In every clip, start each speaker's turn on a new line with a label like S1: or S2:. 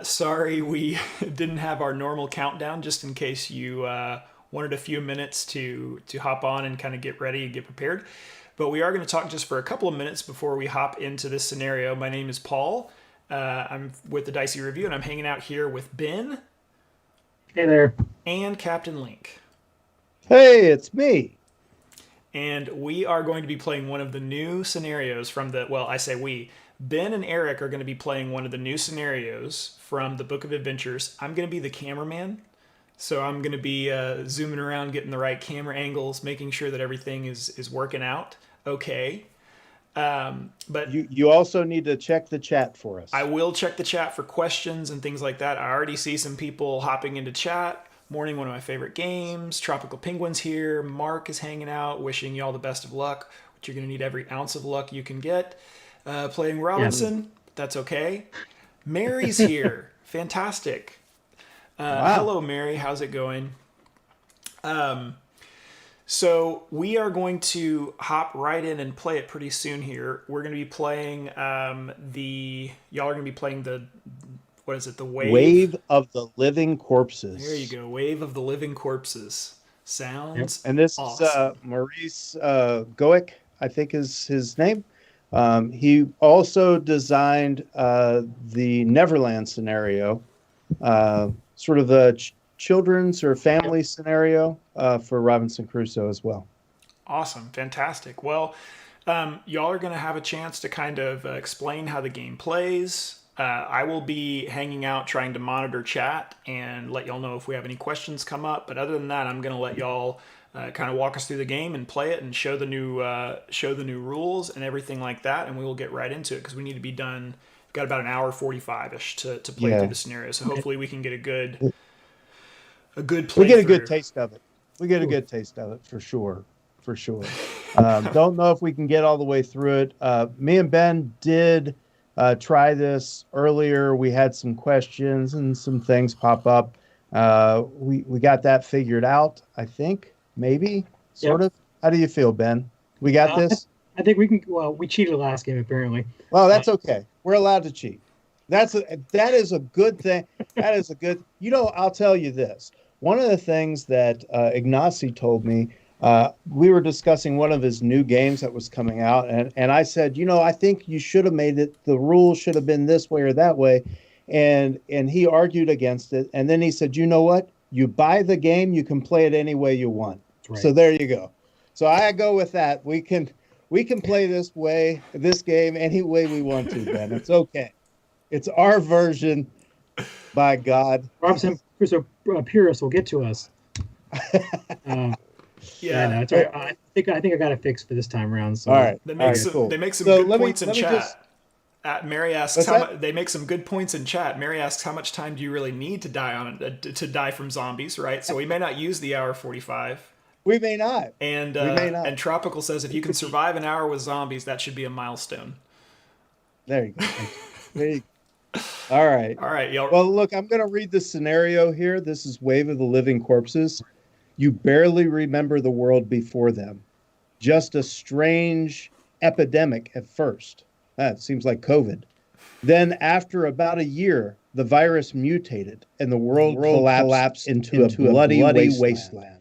S1: Sorry, we didn't have our normal countdown. Just in case you wanted a few minutes to hop on and kind of get ready and get prepared. But we are going to talk just for a couple of minutes before we hop into this scenario. My name is Paul. I'm with the Dicey Review, and I'm hanging out here with Ben
S2: Hey there.
S1: and Captain Link.
S3: Hey, it's me.
S1: And we are going to be playing one of the new scenarios from the, well, I say we. Ben and Eric are going to be playing one of the new scenarios from the Book of Adventures. I'm going to be the cameraman. So I'm going to be zooming around, getting the right camera angles, making sure that everything is working out okay. But
S3: You also need to check the chat for
S1: I
S3: us.
S1: will check the chat for questions and things like that. I already see some people hopping into chat. Morning, one of my favorite games. Tropical Penguins here. Mark is hanging out, wishing you all the best of luck. But you're going to need every ounce of luck you can get. Playing
S2: Yeah.
S1: Robinson, that's okay. Mary's here. Fantastic.
S3: Wow.
S1: Hello, Mary. How's it going? Um, so we are going to hop right in and play it pretty soon here. We're going to be playing y'all are going to be playing the, what is it, the Wave?
S3: Wave of the Living
S1: There you
S3: Corpses.
S1: go. Wave of the Living Corpses.
S2: Yep.
S1: Sounds
S3: And this is
S1: awesome.
S3: Maurice Goic, I think is his name. He also designed the Neverland scenario, sort of a children's or
S2: Yep.
S3: family scenario for Robinson Crusoe as well.
S1: Awesome. Fantastic. Well, y'all are going to have a chance to kind of explain how the game plays. I will be hanging out trying to monitor chat and let y'all know if we have any questions come up. But other than that, I'm going to let y'all kind of walk us through the game and play it and show the new rules and everything like that. And we will get right into it because we need to be done. We've got about an hour 45 ish to play through
S3: Yeah,
S1: the scenario. So hopefully we can get a good
S3: we get a good
S1: playthrough.
S3: taste of it. We get a
S2: Ooh.
S3: good taste of it for sure. For sure. Don't know if we can get all the way through it. Me and Ben did try this earlier. We had some questions and some things pop up. We got that figured out, I think, maybe, sort
S2: Yep.
S3: of. How do you feel, Ben? We got
S2: Uh, I,
S3: this?
S2: I think we can. Well, we cheated last game apparently.
S3: Well,
S2: Uh,
S3: that's okay. We're allowed to cheat. That is a good thing. That is a good. I'll tell you this. One of the things that Ignacy told me, we were discussing one of his new games that was coming out, and I said, I think you should have made it. The rules should have been this way or that way, and he argued against it. And then he said, you know what? You buy the game, you can play it any way you want.
S2: that's right.
S3: So there you go. So I go with that. We can play this game any way we want to, Ben. It's okay. It's our version, by God.
S2: Robinson Crusoe purists will get to us. Yeah,
S1: Yeah,
S2: no, it's all right. I think I got it fixed for this time around.
S3: All
S2: So
S3: right.
S1: they
S3: All
S1: make
S3: right,
S1: some
S3: cool.
S1: they make some
S3: So
S1: good
S3: let me
S1: points in
S3: let me just
S1: chat. Mary asks
S3: what's
S1: how
S3: that?
S1: much they make some good points in chat. Mary asks how much time do you really need to die on to die from zombies, right? So we may not use the hour 45.
S3: We may not. We may not.
S1: And Tropical says if you can survive an hour with zombies, that should be a milestone.
S3: There you go. There you go. All right.
S1: All right, y'all.
S3: Well, look, I'm going to read the scenario here. This is Wave of the Living Corpses. You barely remember the world before them. Just a strange epidemic at first. That seems like COVID. Then, after about a year, the virus mutated and the world collapsed into a bloody wasteland.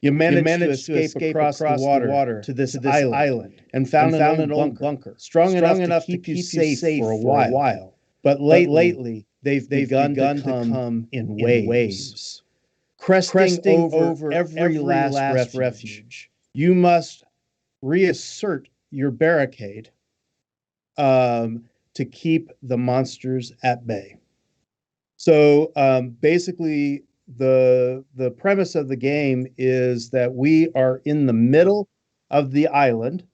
S3: You managed to escape across the water to this island and found an old bunker, strong enough to keep you safe for a while. But lately, they've begun to come in waves, cresting over every last refuge. You must reassert your barricade to keep the monsters at bay. So basically, the premise of the game is that we are in the middle of the island,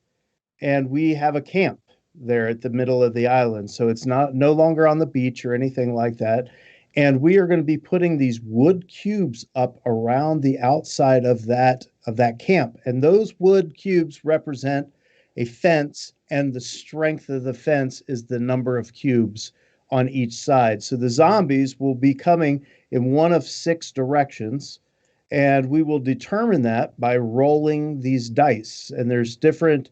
S3: and we have a camp there at the middle of the island. So it's not no longer on the beach or anything like that. And we are going to be putting these wood cubes up around the outside of that camp. And those wood cubes represent a fence, and the strength of the fence is the number of cubes on each side. So the zombies will be coming in one of six directions, and we will determine that by rolling these dice. And there's different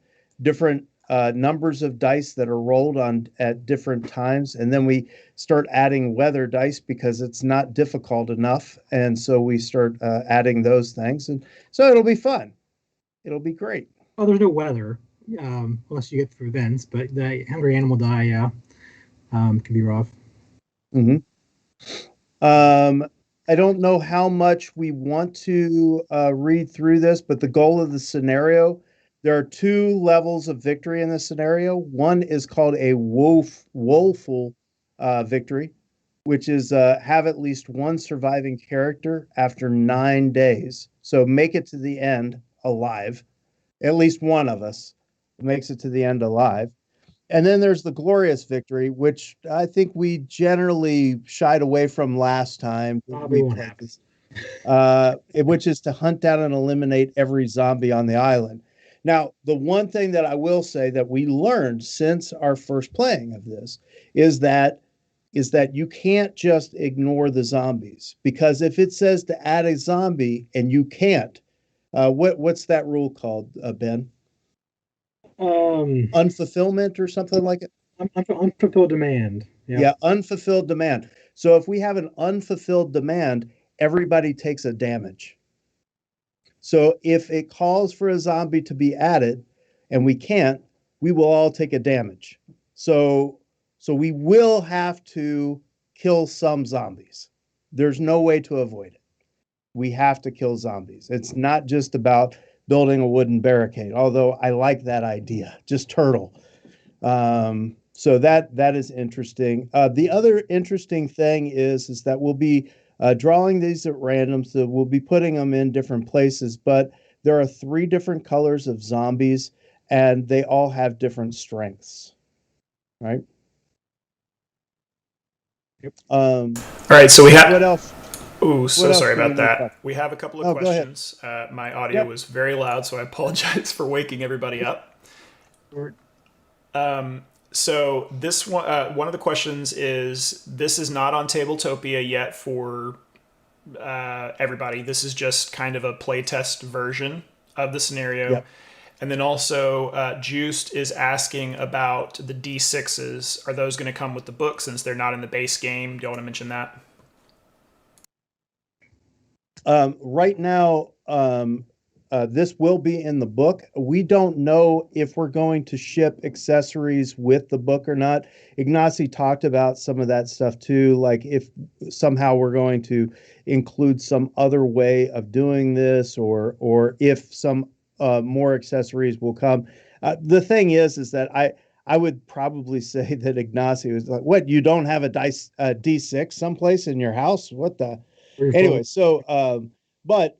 S3: numbers of dice that are rolled on at different times, and then we start adding weather dice because it's not difficult enough, and so we start adding those things, and so it'll be fun. It'll be great.
S2: Oh, there's no weather, unless you get through vents, but the hungry animal die, yeah, can be rough.
S3: Mm-hmm. I don't know how much we want to read through this, but the goal of the scenario, there are 2 levels of victory in this scenario. One is called a woeful victory, which is have at least one surviving character after 9 days. So make it to the end alive. At least one of us makes it to the end alive. And then there's the glorious victory, which I think we generally shied away from last time
S2: Probably
S3: we
S2: won't
S3: played
S2: happen.
S3: this, which is to hunt down and eliminate every zombie on the island. Now, the one thing that I will say that we learned since our first playing of this is that you can't just ignore the zombies, because if it says to add a zombie and you can't, what's that rule called, Ben?
S2: Um,
S3: Unfulfillment or something like it?
S2: Unfulfilled demand. Yeah.
S3: Yeah, unfulfilled demand. So if we have an unfulfilled demand, everybody takes a damage. So if it calls for a zombie to be added and we can't, we will all take a damage. So we will have to kill some zombies. There's no way to avoid it. We have to kill zombies. It's not just about building a wooden barricade, although I like that idea. Just turtle. So that is interesting. The other interesting thing is that we'll be drawing these at random, so we'll be putting them in different places. But there are 3 different colors of zombies, and they all have different strengths, right?
S2: Yep.
S1: All right, so we
S3: what
S1: have.
S3: else?
S1: Ooh, so
S3: What else
S1: sorry
S3: do we
S1: about
S3: need to
S1: that.
S3: talk?
S1: We have a couple of
S3: Oh, go ahead.
S1: questions. My audio
S3: Yep.
S1: was very loud, so I apologize for waking everybody up. So this one of the questions is: this is not on Tabletopia yet for everybody. This is just kind of a playtest version of the scenario.
S3: Yep.
S1: And then also, Juiced is asking about the D6s. Are those going to come with the book since they're not in the base game? Do you want to mention that?
S3: Right now, this will be in the book. We don't know if we're going to ship accessories with the book or not. Ignacy talked about some of that stuff too, like if somehow we're going to include some other way of doing this, or if some more accessories will come. The thing is that I would probably say that Ignacy was like, "What? You don't have a D6 someplace in your house? What the?" Anyway, so but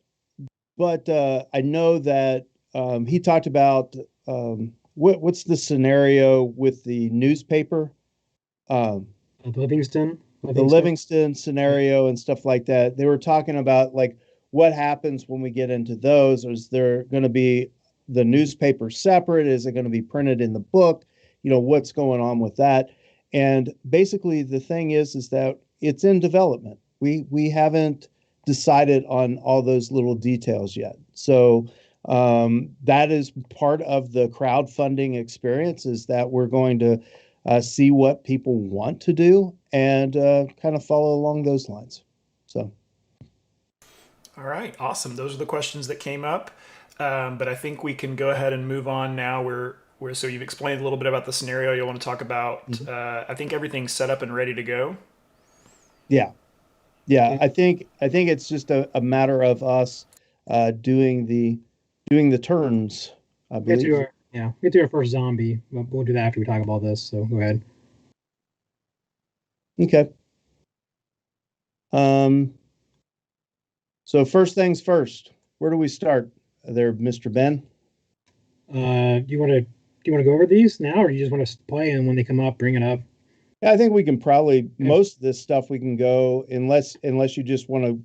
S3: I know that he talked about what's the scenario with the newspaper, um,
S2: Livingston.
S3: the Livingston scenario and stuff like that. They were talking about like what happens when we get into those. Is there going to be the newspaper separate? Is it going to be printed in the book? You know, what's going on with that? And basically, the thing is that it's in development. We haven't decided on all those little details yet. So that is part of the crowdfunding experience, is that we're going to see what people want to do and kind of follow along those lines. So.
S1: All right, awesome. Those are the questions that came up. But I think we can go ahead and move on now. So you've explained a little bit about the scenario you want to talk about. I think everything's set up and ready to go.
S3: Yeah. I think it's just a matter of us doing the turns, I believe.
S2: We get to our first zombie. We'll do that after we talk about this. So go ahead.
S3: Okay. So first things first. Where do we start, there, Mr. Ben?
S2: Do you want to go over these now, or do you just want to play, and when they come up, bring it up?
S3: Yeah, I think we can probably most of this stuff we can go, unless you just want to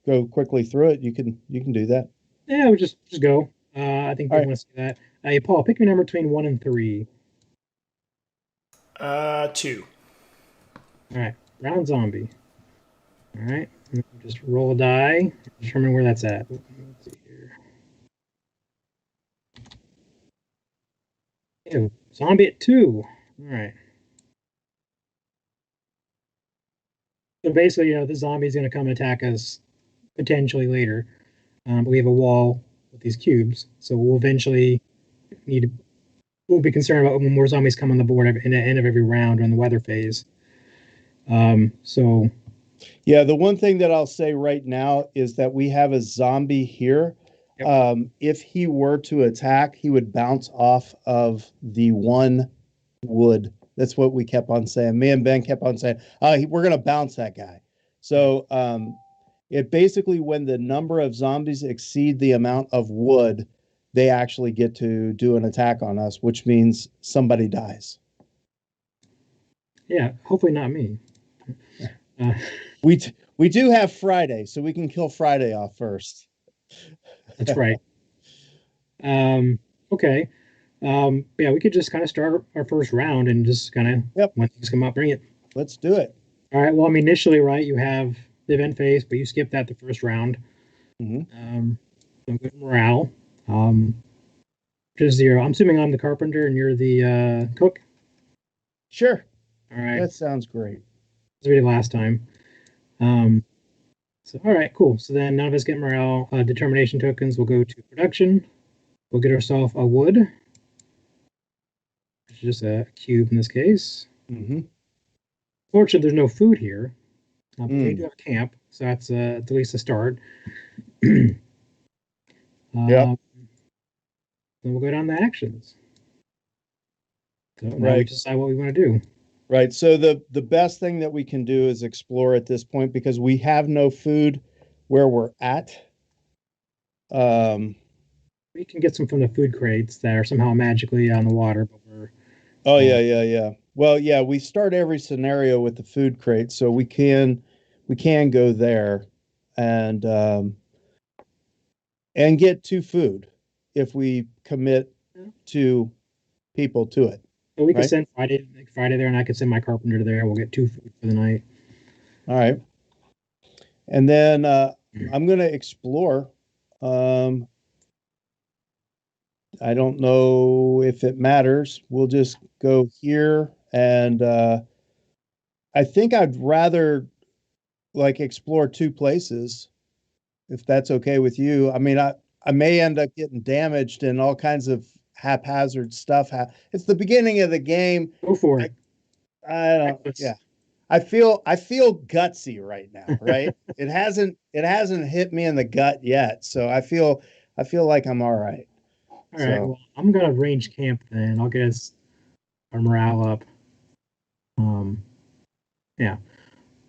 S3: go quickly through it. You can do that.
S2: Yeah, we'll just go. I think they
S3: All right.
S2: want to see that. Hey, Paul, pick your number between 1 and 3.
S1: 2.
S2: All right, round zombie. All right, just roll a die, determine where that's at. Let's see here. Ew, Zombie at 2. All right. So basically, the zombie's going to come and attack us potentially later. But we have a wall with these cubes, so we'll eventually need to. We'll be concerned about when more zombies come on the board in the end of every round on the weather phase. So
S3: Yeah, the one thing that I'll say right now is that we have a zombie here.
S2: Yep.
S3: If he were to attack, he would bounce off of the one wood. That's what we kept on saying. Me and Ben kept on saying, we're going to bounce that guy. So it basically, when the number of zombies exceed the amount of wood, they actually get to do an attack on us, which means somebody dies.
S2: yeah, hopefully not me.
S3: We do have Friday, so we can kill Friday off first.
S2: That's right. Okay. Yeah, we could just kind of start our first round and just kind of when things come up, bring it.
S3: Let's do it.
S2: All right. Well, I mean, initially, right, you have the event phase, but you skip that the first round. So good morale. Just 0. I'm assuming I'm the carpenter and you're the cook.
S3: Sure.
S2: All right.
S3: That sounds great.
S2: As we did last time. So all right, cool. So then none of us get morale determination tokens. We'll go to production. We'll get ourselves a wood, which is just a cube in this case. Fortunately, there's no food here. But we do have a camp, so that's at least a start.
S3: Yeah.
S2: Then we'll go down to actions. So now we decide what we want to do.
S3: Right. So the best thing that we can do is explore at this point because we have no food where we're at.
S2: We can get some from the food crates that are somehow magically on the water, but we're.
S3: Oh yeah. Well, yeah, we start every scenario with the food crate, so we can go there and get 2 food if we commit 2 people to it.
S2: So we could send Friday there, and I could send my carpenter there. We'll get 2 food for the night.
S3: All right. And then I'm going to explore. I don't know if it matters. We'll just go here. And I think I'd rather explore 2 places, if that's okay with you. I mean, I may end up getting damaged and all kinds of haphazard stuff. It's the beginning of the game.
S2: Go for it.
S3: I don't. Yeah, I feel gutsy right now. Right. It hasn't hit me in the gut yet, so I feel like I'm all right.
S2: All right. Well, I'm gonna range camp then. I'll get us our morale up. Yeah.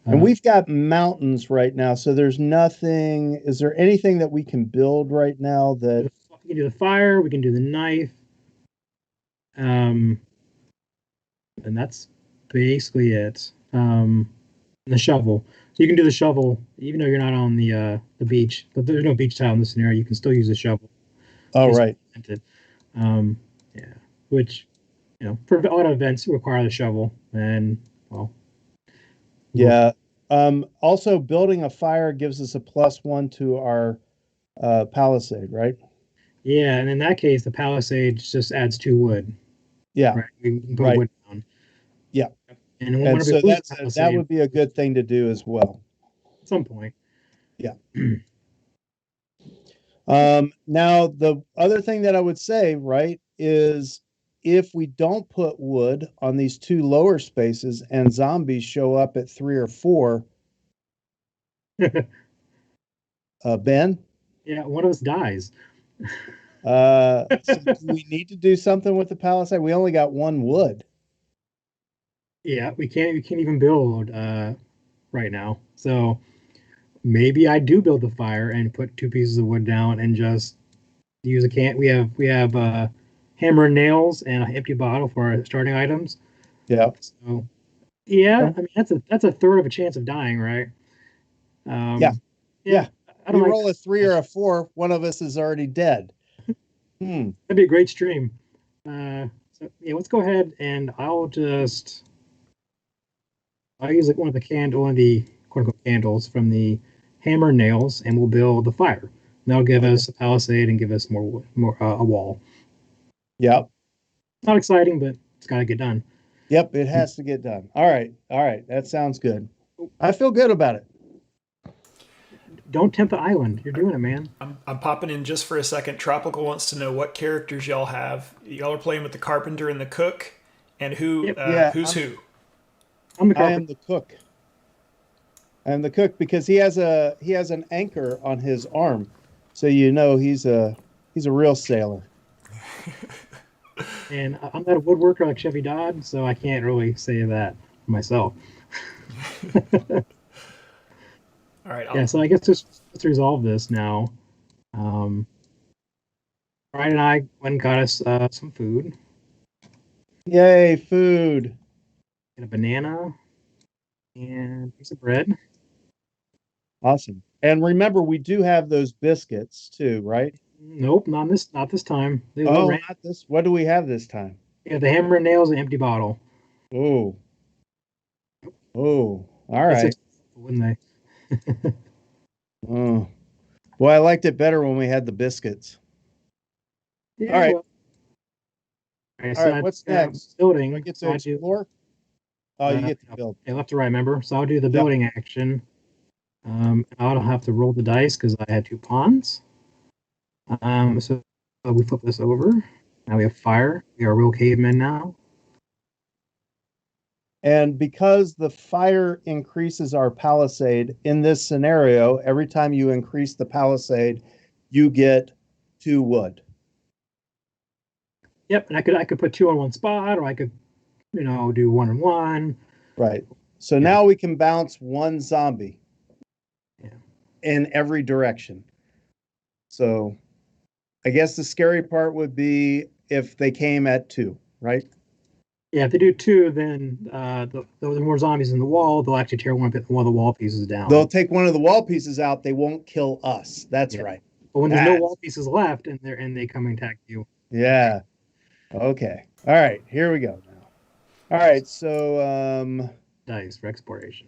S3: And we've got mountains right now, so there's nothing. Is there anything that we can build right now that
S2: we can do the fire? We can do the knife. And that's basically it. The shovel. So you can do the shovel even though you're not on the beach. But there's no beach tile in this scenario. You can still use the shovel.
S3: Oh, right.
S2: Yeah. Which, for a lot of events require the shovel, and well.
S3: Yeah. Also, building a fire gives us a +1 to our palisade, right?
S2: Yeah, and in that case, the palisade just adds 2 wood.
S3: Yeah.
S2: Right. We can put wood down.
S3: Yeah.
S2: And
S3: so that would be a good thing to do as well.
S2: At some point.
S3: Yeah. Now, the other thing that I would say, right, is if we don't put wood on these 2 lower spaces and zombies show up at 3 or 4, Ben?
S2: Yeah, one of us dies.
S3: So do we need to do something with the palisade? We only got 1 wood.
S2: Yeah, we can't even build right now. So maybe I do build the fire and put 2 pieces of wood down and just use a can. We have hammer and nails and an empty bottle for our starting items.
S3: Yeah.
S2: So yeah, I mean that's a third of a chance of dying, right?
S3: Yeah.
S2: I don't
S3: roll a 3 or a 4, one of us is already dead.
S2: That'd be a great stream. So yeah, let's go ahead and I'll use one of the quote unquote candles from the hammer and nails, and we'll build the fire. And that'll give us a palisade and give us more a wall.
S3: Yeah.
S2: Not exciting, but it's got to get done.
S3: Yep, it has to get done. All right. All right. That sounds good. I feel good about it.
S2: Don't tempt the island. You're doing it, man.
S1: I'm popping in just for a second. Tropical wants to know what characters y'all have. Y'all are playing with the carpenter and the cook, and
S2: Yep.
S3: Yeah,
S1: who's who?
S2: I'm the
S3: I am
S2: carpenter.
S3: the cook. I am the cook because he has an anchor on his arm. So you know he's a real sailor.
S2: And I'm not a woodworker like Chevy Dodd, so I can't really say that myself.
S1: All right,
S2: Yeah, so I guess let's resolve this now. Brian and I went and got us some food.
S3: Yay, food.
S2: And a banana and a piece of bread.
S3: Awesome. And remember, we do have those biscuits too, right?
S2: Nope, not this time. They
S3: Oh,
S2: ran.
S3: not this. What do we have this time?
S2: Yeah, the hammer and nails, an empty bottle.
S3: Oh, oh, all
S2: That's
S3: right.
S2: it, wouldn't they?
S3: Oh, well, I liked it better when we had the biscuits.
S2: Yeah,
S3: All right.
S2: well. Okay,
S3: All
S2: so
S3: right. What's next? Do I
S2: building.
S3: get
S2: So
S3: to
S2: I do
S3: explore? Oh, you get to build.
S2: yeah, left to right, remember? So I'll do the
S3: Yep.
S2: building action. I'll have to roll the dice because I had 2 pawns. So we flip this over. Now we have fire. We are real cavemen now.
S3: And because the fire increases our palisade in this scenario, every time you increase the palisade, you get 2 wood.
S2: Yep, and I could put 2 on one spot, or I could, do 1 and 1.
S3: Right. So
S2: Yeah.
S3: now we can bounce 1 zombie
S2: Yeah.
S3: in every direction. So I guess the scary part would be if they came at 2, right?
S2: Yeah, if they do 2, then the more zombies in the wall, they'll actually tear one of the wall pieces down.
S3: They'll take one of the wall pieces out. They won't kill us. That's
S2: Yeah.
S3: right.
S2: But when there's no wall pieces left, and they come and attack you.
S3: Yeah. Okay. All right. Here we go now. All right. So
S2: Dice for exploration.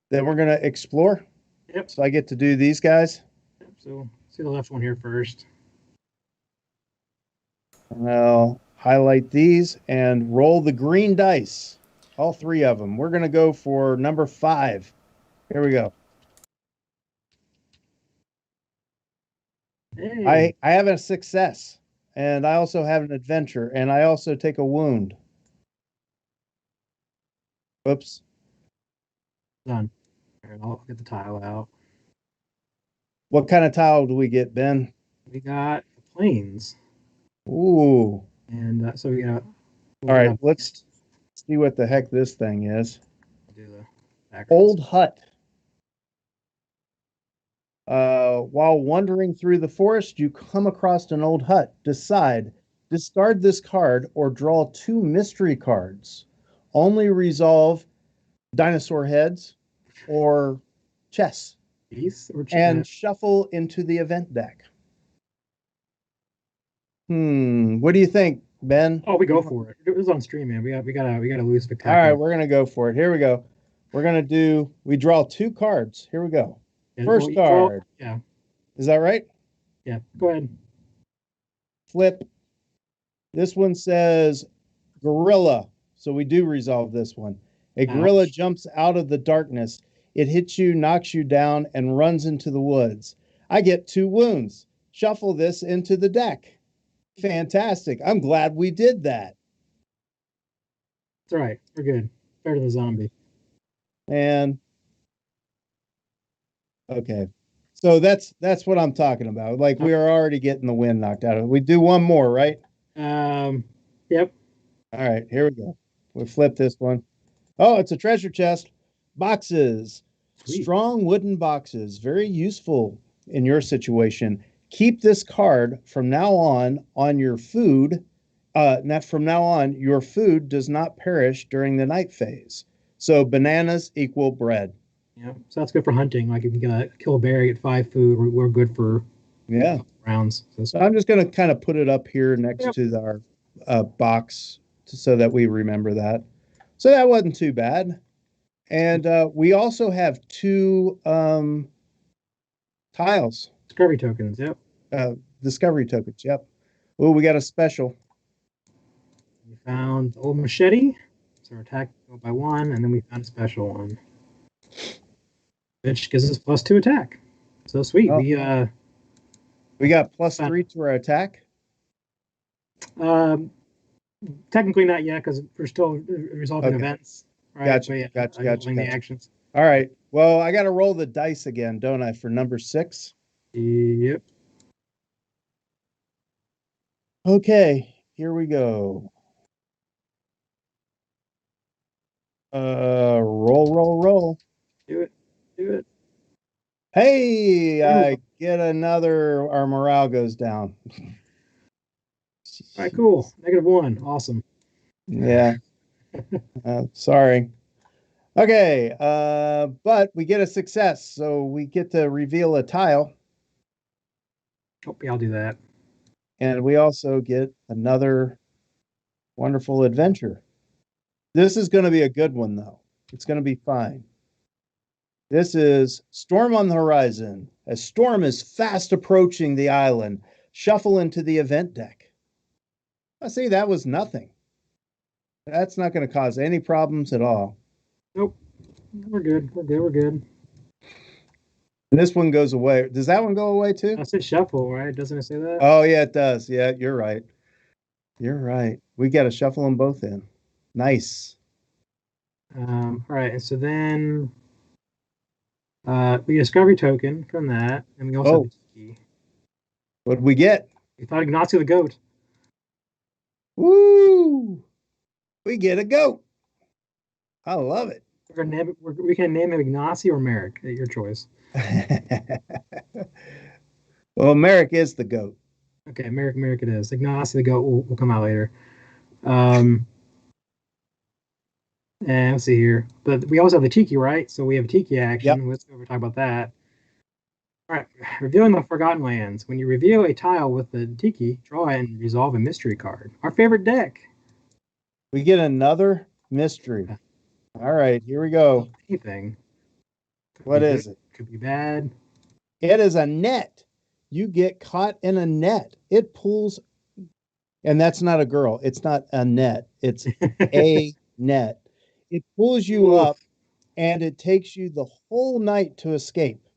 S3: then we're gonna explore.
S2: Yep.
S3: So I get to do these guys.
S2: Yep. So see the left one here first.
S3: And I'll highlight these and roll the green dice. All 3 of them. We're gonna go for number 5. Here we go.
S2: Hey.
S3: I have a success, and I also have an adventure, and I also take a wound. Oops.
S2: Done. All right, I'll get the tile out.
S3: What kind of tile do we get, Ben?
S2: We got planes,
S3: Ooh.
S2: and so we got.
S3: All right, let's see what the heck this thing is.
S2: Do the background.
S3: Old hut. While wandering through the forest, you come across an old hut. Discard this card or draw 2 mystery cards. Only resolve dinosaur heads or chess.
S2: Piece or
S3: And shuffle into the event deck. What do you think, Ben?
S2: Oh, we go for it. It was on stream, man. We gotta lose
S3: All
S2: spectacular.
S3: right, we're gonna go for it. Here we go. We draw 2 cards. Here we go. First card.
S2: Yeah.
S3: Is that right?
S2: Yeah. Go ahead.
S3: Flip. This one says gorilla. So we do resolve this one. A gorilla jumps out of the darkness. It hits you, knocks you down, and runs into the woods. I get 2 wounds. Shuffle this into the deck. Fantastic. I'm glad we did that.
S2: It's all right. We're good. Fair to the zombie.
S3: And okay. So that's what I'm talking about. Like we are already getting the wind knocked out of it. We do one more, right?
S2: Yep.
S3: All right, here we go. We'll flip this one. Oh, it's a treasure chest. Boxes.
S2: Sweet.
S3: Strong wooden boxes. Very useful in your situation. Keep this card from now on your food. From now on, your food does not perish during the night phase. So bananas equal bread.
S2: Yeah, so that's good for hunting. Like if you can kill a bear, get 5 food. We're good for rounds.
S3: So I'm just going to kind of put it up here next to our box so that we remember that. So that wasn't too bad. And we also have 2 tiles.
S2: Discovery tokens. Yep.
S3: Discovery tokens. Yep. Oh, we got a special.
S2: We found the old machete, so our attack go by 1, and then we found a special one, which gives us +2 attack. So sweet.
S3: Oh. We got +3 to our attack.
S2: Technically not yet because we're still resolving events. Right?
S3: Gotcha.
S2: But yeah,
S3: Gotcha.
S2: the actions.
S3: All right. Well, I got to roll the dice again, don't I, for number 6?
S2: Yep.
S3: Okay, here we go. Roll.
S2: Do it.
S3: Hey, I get another. Our morale goes down.
S2: All right, cool. -1. Awesome.
S3: Yeah. Sorry. Okay, but we get a success, so we get to reveal a tile.
S2: Yeah, I'll do that.
S3: And we also get another wonderful adventure. This is going to be a good one, though. It's going to be fine. This is Storm on the Horizon. A storm is fast approaching the island. Shuffle into the event deck. I see that was nothing. That's not going to cause any problems at all.
S2: Nope. We're good.
S3: And this one goes away. Does that one go away too?
S2: That's a shuffle, right? Doesn't it say that?
S3: Oh, yeah, it does. Yeah, you're right. We got to shuffle them both in. Nice.
S2: All right, and so then we get a discovery token from that, and we also have a key.
S3: What did we get?
S2: We thought Ignacio the goat.
S3: Woo! We get a goat. I love it.
S2: We can name him Ignacio or Merrick, at your choice.
S3: Well, Merrick is the goat.
S2: Okay, Merrick it is. Ignacio the goat will come out later. And let's see here. But we also have the Tiki, right? So we have a Tiki action. Yep. Let's go over and talk about that. All right. Revealing the Forgotten Lands. When you reveal a tile with the Tiki, draw it and resolve a mystery card. Our favorite deck.
S3: We get another mystery. All right, here we go.
S2: Anything.
S3: What is it?
S2: Could be bad.
S3: It is a net. You get caught in a net. It pulls, and that's not a girl. It's not a net. It's a net. It pulls you up, and it takes you the whole night to escape.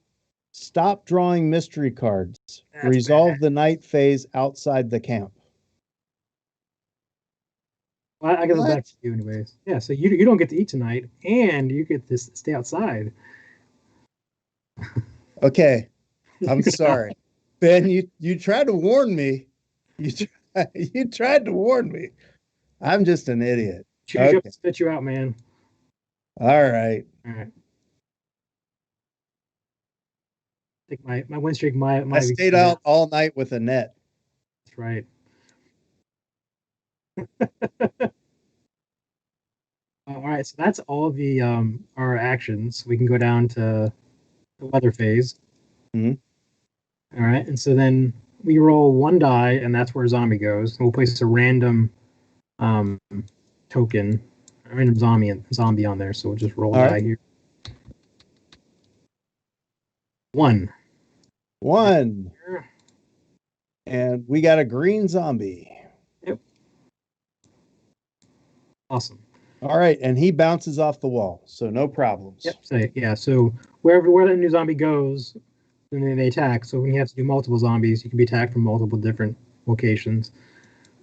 S3: Stop drawing mystery cards. That's Resolve bad. The night phase outside the camp.
S2: Well, I get them back to you anyways. Yeah, so you don't get to eat tonight, and you get to stay outside.
S3: Okay, I'm sorry, Ben. You tried to warn me. You tried to warn me. I'm just an idiot.
S2: Okay. Spit you out, man.
S3: All right.
S2: I think my win streak might
S3: I stayed out all night with a net.
S2: That's right. All right, so that's all the our actions. We can go down to the weather phase.
S3: Mm-hmm.
S2: All right, and so then we roll 1 die, and that's where zombie goes. And we'll place a random token, a random zombie on there. So we'll just roll a die here. 1.
S3: And we got a green zombie.
S2: Yep. Awesome.
S3: All right, and he bounces off the wall, so no problems.
S2: Yep. So where the new zombie goes, then they attack. So when you have to do multiple zombies, you can be attacked from multiple different locations.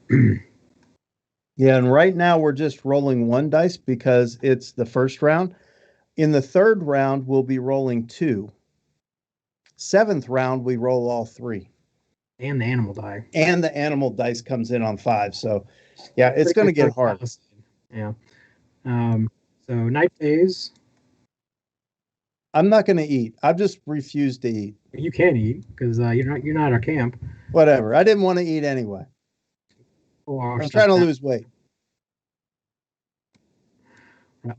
S3: Yeah, and right now we're just rolling 1 dice because it's the first round. In the 3rd round, we'll be rolling 2. 7th round, we roll all 3.
S2: And the animal die.
S3: And the animal dice comes in on 5. So, yeah, it's going to get hard.
S2: Yeah. So night phase.
S3: I'm not going to eat. I've just refused to eat.
S2: You can eat because you're not at our camp.
S3: Whatever. I didn't want to eat anyway. I'm trying to lose weight.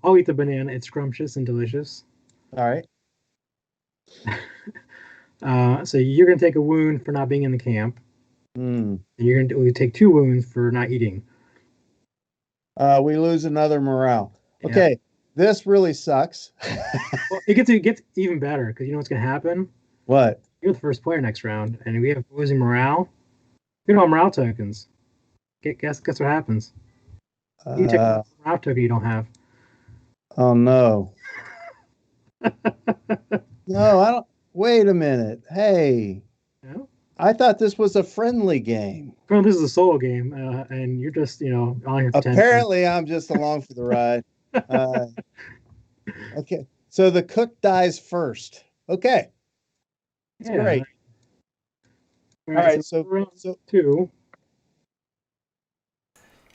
S2: I'll eat the banana. It's scrumptious and delicious.
S3: All right.
S2: So you're going to take a wound for not being in the camp.
S3: And
S2: you're going to take 2 wounds for not eating.
S3: We lose another morale. Okay, this really sucks.
S2: Well, it gets even better because you know what's going to happen?
S3: What?
S2: You're the first player next round, and we have losing morale. We don't have morale tokens. Guess what happens? You took a route token you don't have.
S3: Oh no. No, I don't. Wait a minute. Hey,
S2: No?
S3: I thought this was a friendly game.
S2: Well, this is a solo game, and you're just, on here for 10 minutes.
S3: Apparently, I'm just along for the ride. Okay, so the cook dies first. Okay, it's
S2: Yeah.
S3: great.
S2: All
S3: All
S2: right,
S3: right, so
S2: round
S3: so
S2: 2.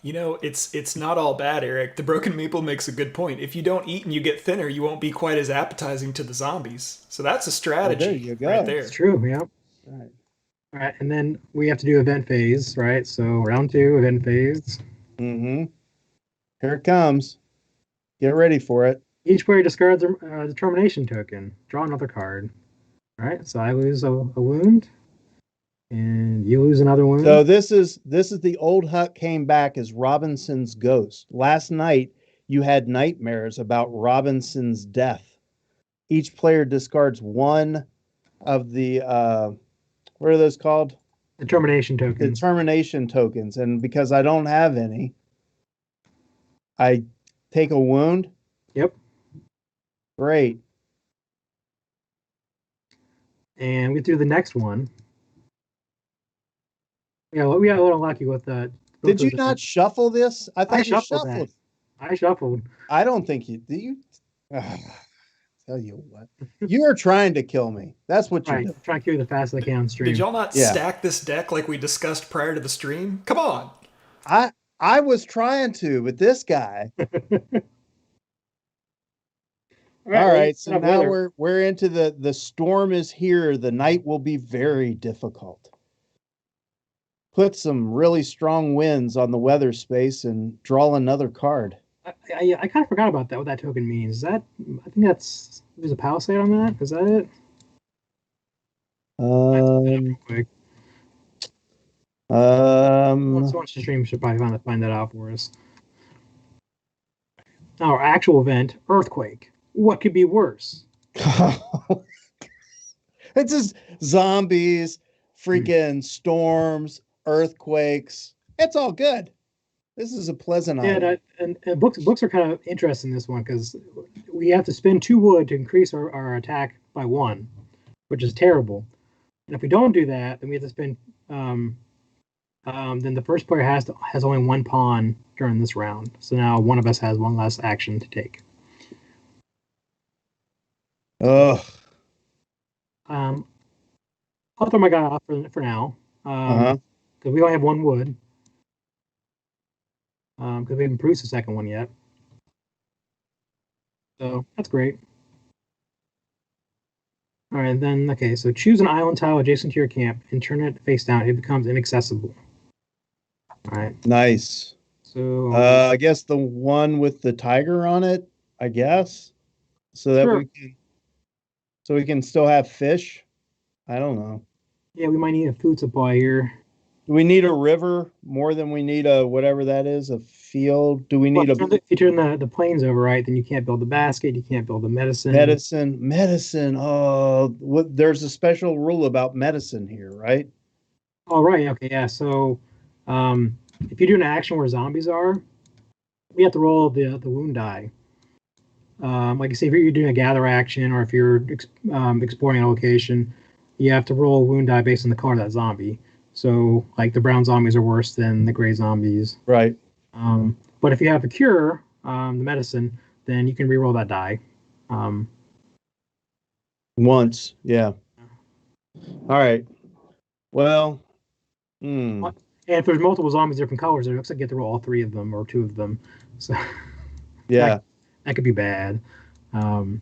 S1: It's not all bad, Eric. The broken maple makes a good point. If you don't eat and you get thinner, you won't be quite as appetizing to the zombies. So that's a strategy
S3: there you go.
S1: right there.
S2: It's true, yeah.
S3: right.
S2: All right, and then we have to do event phase, right? So round 2, event phase.
S3: Mm-hmm. Here it comes. Get ready for it.
S2: Each player discards a determination token. Draw another card. All right, so I lose a wound, and you lose another wound.
S3: So this is the old Huck came back as Robinson's ghost. Last night you had nightmares about Robinson's death. Each player discards one of the what are those called?
S2: Determination tokens.
S3: Determination tokens. And because I don't have any, I take a wound.
S2: Yep.
S3: Great.
S2: And we do the next one. Yeah, we got a little lucky with that.
S3: Did you not shuffle this? I thought you
S2: shuffled
S3: shuffled.
S2: that. I shuffled.
S3: I don't think you do. You tell you what, you are trying to kill me. That's what you're
S2: Right,
S3: doing.
S2: trying to kill you the fastest I can on stream.
S1: Did y'all not
S3: Yeah.
S1: stack this deck like we discussed prior to the stream? Come on.
S3: I was trying to, but this guy. All right, so now we're into the storm is here. The night will be very difficult. Put some really strong winds on the weather space and draw another card.
S2: I kind of forgot about that. What that token means? Is that? I think there's a palisade on that. Is that it? Real quick. Once the stream should probably find that out for us. Our actual event, earthquake. What could be worse?
S3: It's just zombies, freaking storms, earthquakes. It's all good. This is a pleasant
S2: Yeah, and books are kind of interesting in this one because we have to spend 2 wood to increase our attack by 1, which is terrible. And if we don't do that, then we have to spend. Then the first player has only 1 pawn during this round. So now one of us has 1 less action to take.
S3: Ugh.
S2: I'll throw my guy off for now. Because we only have 1 wood. Because we haven't produced the second one yet. So that's great. All right, then, okay, so choose an island tile adjacent to your camp and turn it face down. It becomes inaccessible. All right.
S3: Nice.
S2: So
S3: I guess the one with the tiger on it, I guess. So that we can still have fish. I don't know.
S2: Yeah, we might need a food supply here.
S3: Do we need a river more than we need a whatever that is, a field? Do we need
S2: if you turn the plains over, right, then you can't build the basket, you can't build the medicine.
S3: Medicine. Oh, there's a special rule about medicine here, right?
S2: Oh, right. Okay, yeah. So if you do an action where zombies are, we have to roll the wound die. Like I say, if you're doing a gather action or if you're exploring a location, you have to roll a wound die based on the color of that zombie. So, like, the brown zombies are worse than the gray zombies.
S3: Right.
S2: But if you have a cure, the medicine, then you can re-roll that die.
S3: Once, yeah. All right. Well,
S2: And if there's multiple zombies different colors, it looks like you get to roll all 3 of them or 2 of them. So,
S3: yeah.
S2: that could be bad.
S3: The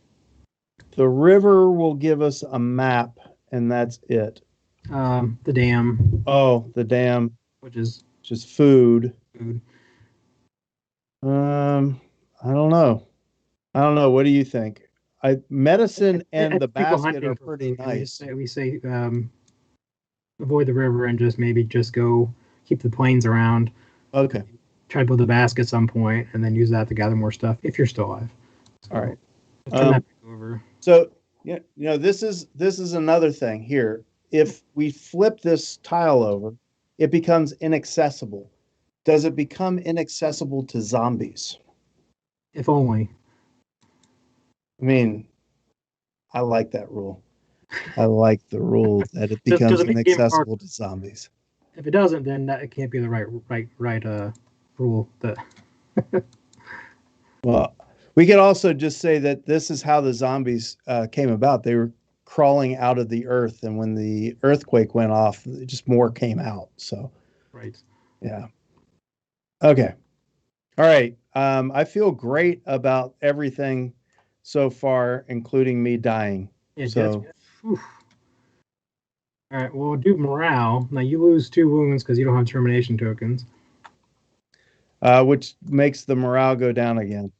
S3: river will give us a map, and that's it.
S2: The dam.
S3: Oh, the dam,
S2: which is
S3: just food. I don't know. What do you think? Medicine and the basket are pretty nice.
S2: We say avoid the river and just go keep the plains around.
S3: Okay.
S2: Try to build a basket at some point and then use that to gather more stuff if you're still alive. So,
S3: all right.
S2: Turn that back over.
S3: So this is another thing here. If we flip this tile over, it becomes inaccessible. Does it become inaccessible to zombies?
S2: If only.
S3: I mean, I like that rule. I like the rule that it
S2: Does
S3: becomes
S2: it make the game hard?
S3: inaccessible to zombies.
S2: If it doesn't, then that it can't be the right rule. That
S3: Well, we could also just say that this is how the zombies came about. They were crawling out of the earth, and when the earthquake went off, just more came out. So,
S2: right.
S3: yeah. Okay. All right. I feel great about everything so far, including me dying.
S2: Yeah,
S3: So,
S2: All right. Well, we'll do morale. Now you lose 2 wounds because you don't have termination tokens.
S3: which makes the morale go down again.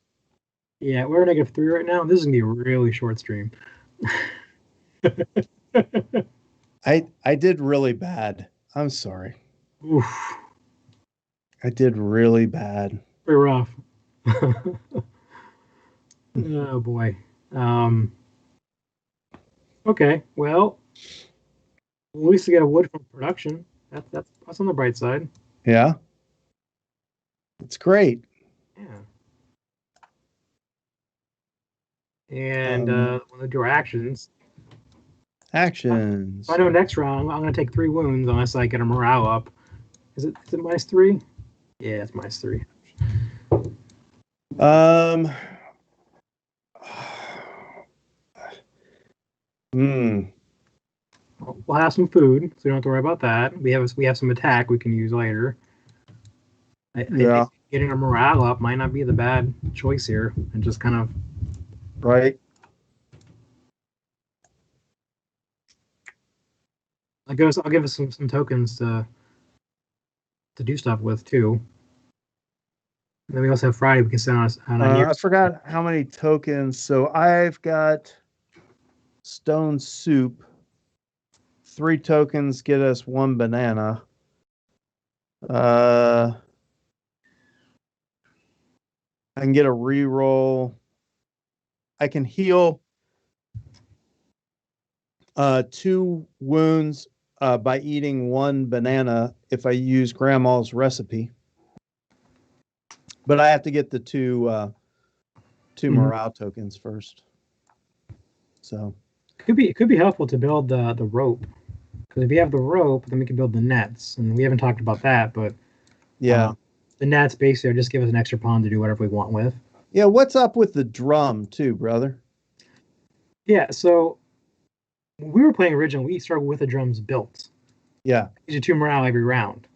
S2: Yeah, we're -3 right now. This is gonna be a really short stream.
S3: I did really bad. I'm sorry.
S2: Oof,
S3: I did really bad.
S2: pretty rough. Oh boy. Um. Okay. Well, at least we get a wood from production. That's on the bright side.
S3: Yeah. It's great.
S2: Yeah. And when we do our actions,
S3: Actions.
S2: I know next round I'm gonna take 3 wounds unless I get a morale up. Is it -3? Yeah, it's -3.
S3: Um. Hmm.
S2: We'll have some food, so you don't have to worry about that. We have some attack we can use later. I
S3: Yeah.
S2: think getting a morale up might not be the bad choice here, and just kind of
S3: Right.
S2: I'll give us some tokens to do stuff with too. And then we also have Friday we can send on a year.
S3: I forgot how many tokens. So I've got stone soup. 3 tokens get us 1 banana. I can get a reroll. I can heal 2 wounds by eating 1 banana if I use Grandma's recipe. But I have to get the 2 morale tokens first. So
S2: It could be helpful to build the rope, because if you have the rope, then we can build the nets, and we haven't talked about that, but
S3: yeah.
S2: the nets basically just give us an extra pawn to do whatever we want with.
S3: Yeah, what's up with the drum too, brother?
S2: Yeah, so when we were playing originally, we started with the drums built.
S3: Yeah.
S2: Gives you 2 morale every round.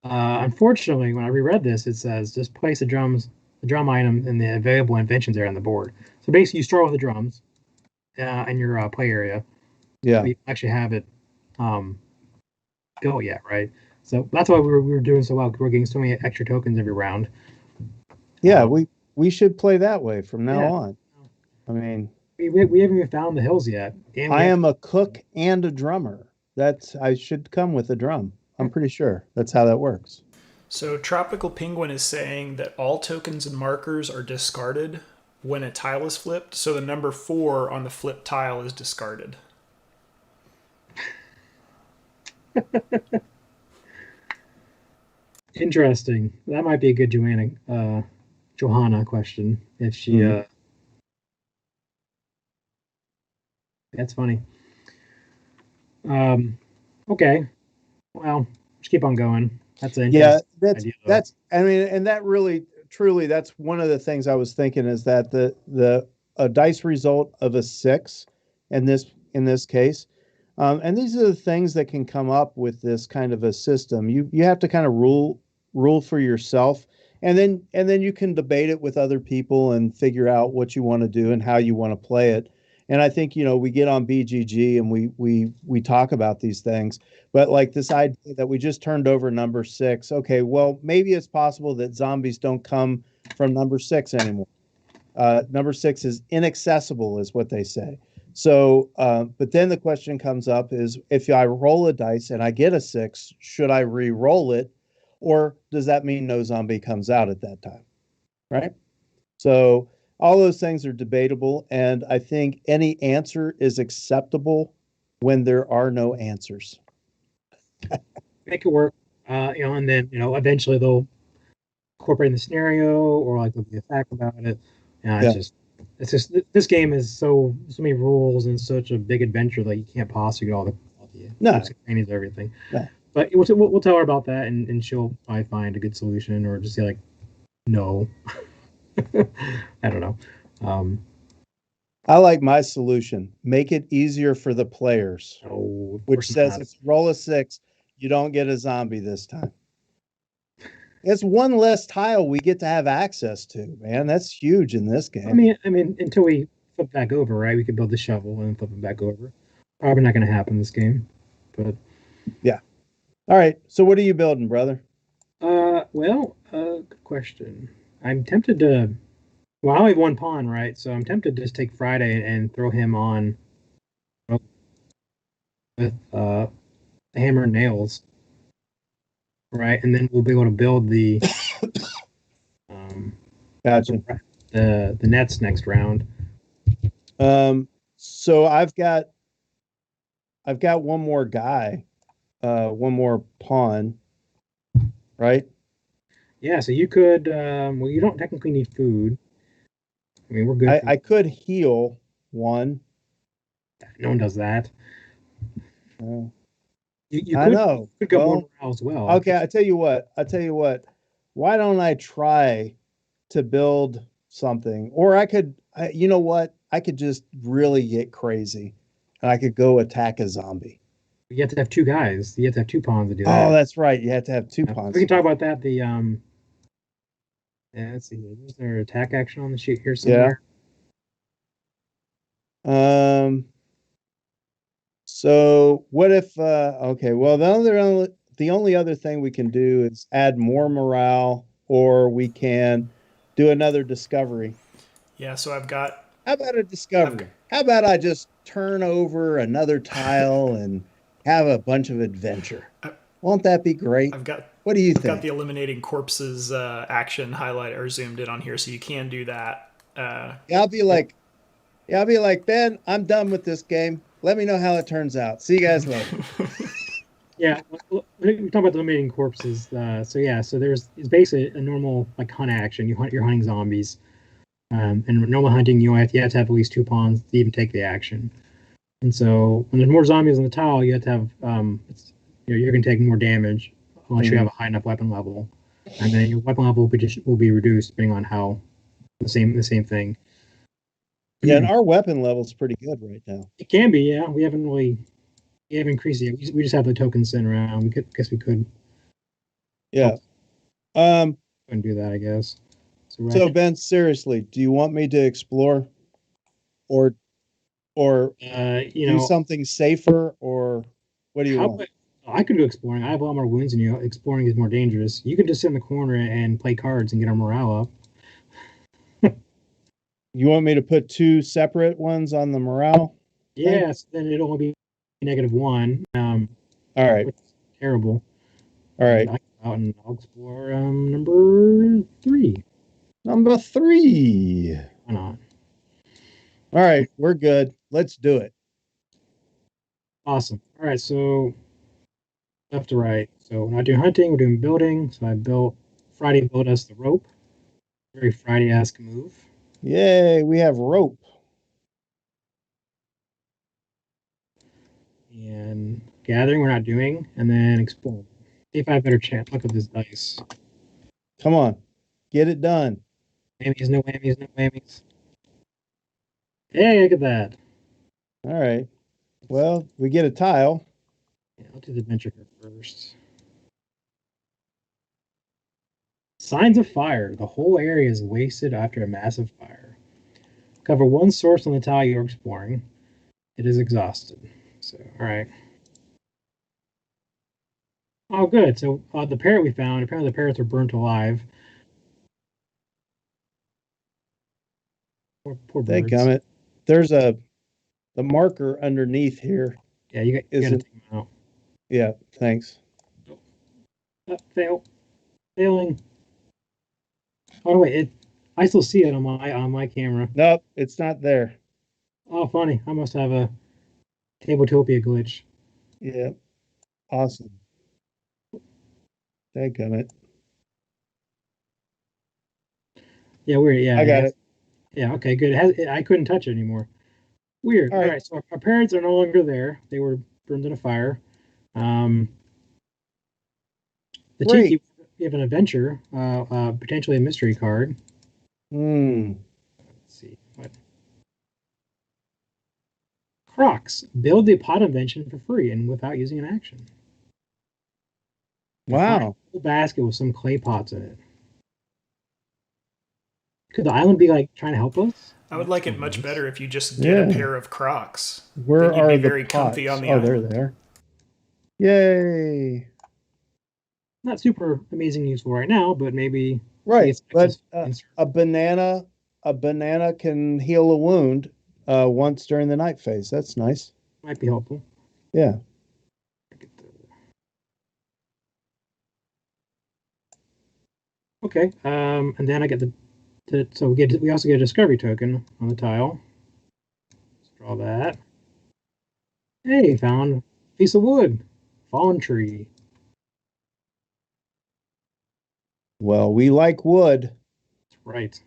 S2: Unfortunately, when I reread this, it says just place the drum item in the available inventions area on the board. So basically, you start with the drums in your play area.
S3: Yeah.
S2: But you actually have it built yet, right? So that's why we were doing so well. We're getting so many extra tokens every round.
S3: Yeah, we should play that way from now
S2: Yeah.
S3: on. I mean,
S2: We haven't even found the hills yet. And
S3: I am a cook and a drummer. I should come with a drum. I'm pretty sure that's how that works.
S1: So Tropical Penguin is saying that all tokens and markers are discarded when a tile is flipped. So the number 4 on the flipped tile is discarded.
S2: Interesting. That might be a good Johanna question if she. That's funny. Okay. Well, just keep on going. That's an idea,
S3: that's I mean, and that really truly that's one of the things I was thinking is that the a dice result of a 6 in this case. And these are the things that can come up with this kind of a system. You have to kind of rule for yourself, and then you can debate it with other people and figure out what you want to do and how you want to play it. And I think we get on BGG and we talk about these things, but like this idea that we just turned over number 6. Okay, well maybe it's possible that zombies don't come from number 6 anymore. Number 6 is inaccessible, is what they say. So, but then the question comes up is if I roll a dice and I get a 6, should I re-roll it? Or does that mean no zombie comes out at that time? Right? So all those things are debatable. And I think any answer is acceptable when there are no answers.
S2: make it work. And then eventually they'll incorporating the scenario or like there'll be a fact about it. And
S3: Yeah.
S2: it's just this game is so many rules and such a big adventure that you can't possibly get all the
S3: No.
S2: nooks and crannies of everything.
S3: No.
S2: But we'll tell her about that, and she'll probably find a good solution, or just say like, no. I don't know.
S3: I like my solution. Make it easier for the players,
S2: No, of
S3: which
S2: course
S3: says
S2: not.
S3: if you roll a 6, you don't get a zombie this time. It's one less tile we get to have access to, man. That's huge in this game.
S2: I mean, until we flip back over, right? We could build the shovel and flip it back over. Probably not going to happen this game, but
S3: Yeah. All right. So what are you building, brother?
S2: good question. I'm tempted to. Well, I only have one pawn, right? So I'm tempted to just take Friday and throw him on with hammer and nails, right? And then we'll be able to build the um,
S3: Gotcha.
S2: the nets next round.
S3: So I've got one more guy, one more pawn, right?
S2: Yeah, so you could. Well, you don't technically need food. I mean, we're good.
S3: I could heal one.
S2: No one does that.
S3: Uh,
S2: You
S3: I know.
S2: could go more
S3: Well,
S2: morale as well.
S3: okay, I tell you what. Why don't I try to build something? Or you know what? I could just really get crazy, and I could go attack a zombie.
S2: You have to have two guys. You have to have two pawns to do
S3: Oh,
S2: that.
S3: that's right. You have to have two pawns.
S2: We can talk about that. Yeah, let's see. Is there attack action on the sheet here somewhere?
S3: Yeah. So what if? Okay. Well, the only other thing we can do is add more morale, or we can do another discovery.
S1: Yeah, so I've got
S3: How about a discovery? How about I just turn over another tile and have a bunch of adventure? Won't that be great? What do you
S1: I've got
S3: think?
S1: the eliminating corpses action highlight or zoomed in on here, so you can do that.
S3: Yeah, I'll be like, Ben, I'm done with this game. Let me know how it turns out. See you guys later.
S2: Yeah, we're talking about the eliminating corpses. So yeah, so it's basically a normal like hunt action. You're hunting zombies, and normal hunting you have to have at least two pawns to even take the action. And so when there's more zombies on the tile, you have to have you're going to take more damage unless you have a high enough weapon level, and then your weapon level will be reduced depending on how the same thing.
S3: Yeah, and our weapon level's pretty good right now.
S2: It can be, yeah. We haven't increased it. We just have the tokens sitting around. We could.
S3: Yeah. Um.
S2: Couldn't do that, I guess.
S3: So Ben, seriously, do you want me to explore, or do something safer, or what do you want?
S2: I could do exploring. I have a lot more wounds than you. Exploring is more dangerous. You can just sit in the corner and play cards and get our morale up.
S3: You want me to put two separate ones on the morale?
S2: Yes, then it'll only be -1.
S3: All right.
S2: Terrible.
S3: All right.
S2: I'll explore number 3.
S3: Number 3.
S2: Why not?
S3: All right, we're good. Let's do it.
S2: Awesome. All right, so left to right. So we're not doing hunting, we're doing building. So Friday built us the rope. Very Friday-esque move.
S3: Yay, we have rope.
S2: And gathering we're not doing, and then exploring. See if I have a better chance. Look at this dice.
S3: Come on. Get it done.
S2: Whammies, no whammies, no whammies. Hey, look at that.
S3: All right. Well, we get a tile.
S2: Yeah, I'll do the adventure here first. Signs of fire. The whole area is wasted after a massive fire. Cover one source on the tile you're exploring. It is exhausted. So, all right. Oh, good. So the parrot we found, apparently the parrots are burnt alive. Poor birds.
S3: Dadgummit. There's the marker underneath here.
S2: Yeah, you got to take them out.
S3: Yeah, thanks.
S2: Failing. Oh wait, I still see it on my camera.
S3: Nope, it's not there.
S2: Oh, funny. I must have a Tabletopia glitch.
S3: Yeah. Awesome. Dadgummit.
S2: Yeah, weird. Yeah,
S3: I got it.
S2: Yeah, okay, good. I couldn't touch it anymore. Weird.
S3: All
S2: All
S3: right.
S2: right, so our parents are no longer there. They were burned in a fire. Um, the
S3: Great.
S2: Tiki, we have an adventure, potentially a mystery card.
S3: Hmm.
S2: Let's see. What? Crocs. Build the pot invention for free and without using an action. And find
S3: Wow.
S2: a basket with some clay pots in it. Could the island be like trying to help us?
S1: I would like it much better if you just get a
S3: Yeah.
S1: pair of Crocs.
S3: Where
S1: Then you'd be
S3: are the
S1: very comfy on
S3: pots?
S1: the
S3: Oh, they're
S1: island.
S3: there. Yay.
S2: Not super amazing useful right now, but maybe we
S3: Right.
S2: get
S3: But
S2: access.
S3: a banana can heal a wound once during the night phase. That's nice.
S2: Might be helpful.
S3: Yeah.
S2: Okay. And then I get so we also get a discovery token on the tile. Let's draw that. Hey, found a piece of wood. Fallen tree.
S3: Well, we like wood.
S2: That's right.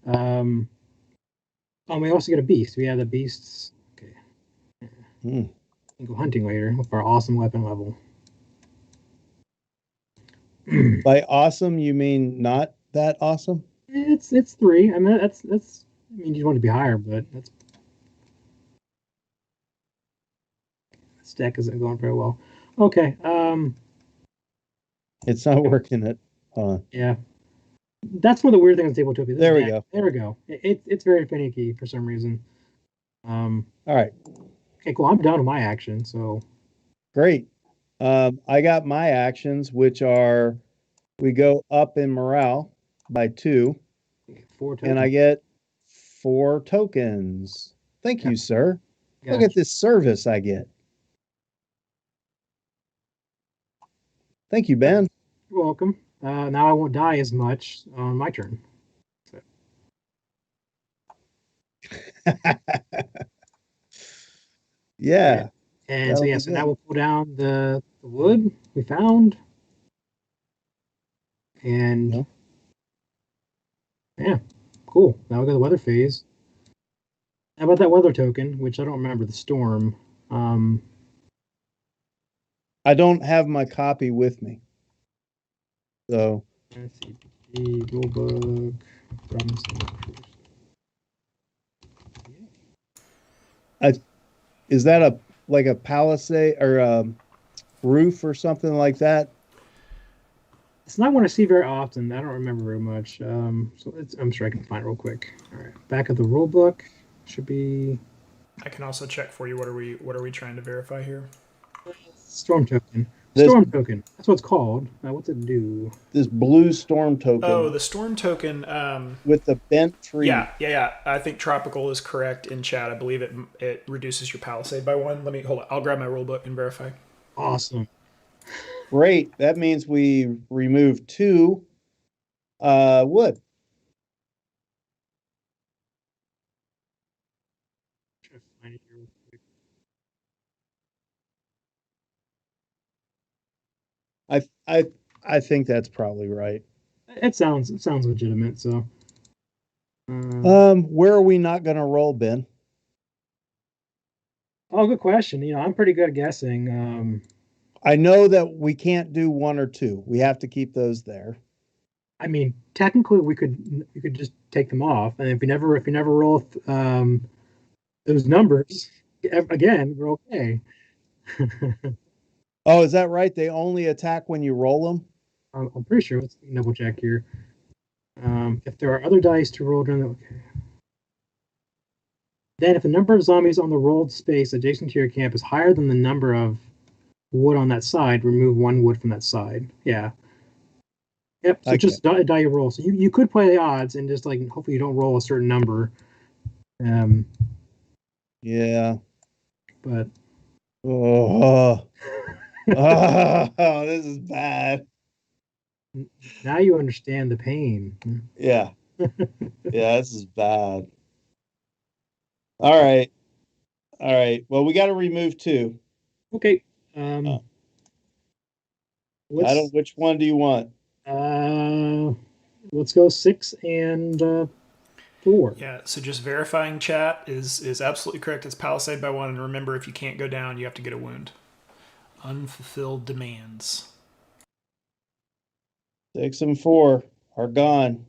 S2: Um, oh, we also get a beast. We have the beasts. Okay.
S3: Hmm.
S2: We can go hunting later with our awesome weapon level.
S3: By awesome, you mean not that awesome?
S2: It's 3. I mean that's. I mean you want to be higher, but that's this deck isn't going very well. Okay.
S3: It's not working it.
S2: Yeah. That's one of the weird things on tabletop. This
S3: There we
S2: deck.
S3: go.
S2: There we go. It's very finicky for some reason. Um.
S3: All right.
S2: Okay. Cool. I'm done with my action. So
S3: Great. I got my actions, which are we go up in morale by 2,
S2: 4
S3: and
S2: tokens.
S3: I get 4 tokens. Thank you, sir. Look
S2: Gotcha.
S3: at this service I get. Thank you, Ben.
S2: You're welcome. Now I won't die as much on my turn. So,
S3: Yeah,
S2: and so
S3: that'll
S2: yeah,
S3: be
S2: so now
S3: good.
S2: we'll pull down the wood we found, and
S3: Yeah.
S2: yeah, cool. Now we got the weather phase. How about that weather token, which I don't remember the storm? Um,
S3: I don't have my copy with me. So
S2: let's see, the rulebook, Robinson Crusoe.
S3: is that a like a palisade or a roof or something like that?
S2: It's not one I see very often. I don't remember very much. So I'm sure I can find it real quick. All right, back of the rulebook should be
S1: I can also check for you. What are we trying to verify here?
S2: storm token.
S3: This
S2: Storm token. That's what it's called. What's it do?
S3: this blue storm token
S1: Oh, the storm token.
S3: with the bent tree.
S1: Yeah. I think tropical is correct in chat. I believe it reduces your palisade by 1. Let me hold on. I'll grab my rule book and verify.
S2: Awesome.
S3: Great. That means we remove 2 wood.
S2: Try to find it here real quick.
S3: I think that's probably right.
S2: It sounds legitimate. So,
S3: Where are we not going to roll, Ben?
S2: oh, good question. I'm pretty good at guessing.
S3: I know that we can't do 1 or 2. We have to keep those there.
S2: I mean, technically, we could just take them off, and if we never roll those numbers again, we're okay.
S3: Oh, is that right? They only attack when you roll them?
S2: I'm pretty sure. Let's double check here. If there are other dice to roll during the okay. Then, if the number of zombies on the rolled space adjacent to your camp is higher than the number of wood on that side, remove 1 wood from that side. Yeah. Yep. So
S3: Okay.
S2: just a die you roll. So you could play the odds and just like hopefully you don't roll a certain number.
S3: Yeah.
S2: But
S3: Oh, oh, this is bad.
S2: now you understand the pain.
S3: Yeah. Yeah, this is bad. All right. All right. Well, we got to remove 2.
S2: Okay.
S3: I don't. Which one do you want?
S2: Uh, Let's go 6 and 4.
S1: Yeah, so just verifying chat is absolutely correct. It's palisade by 1, and remember, if you can't go down, you have to get a wound. Unfulfilled demands.
S3: 6 and 4 are gone.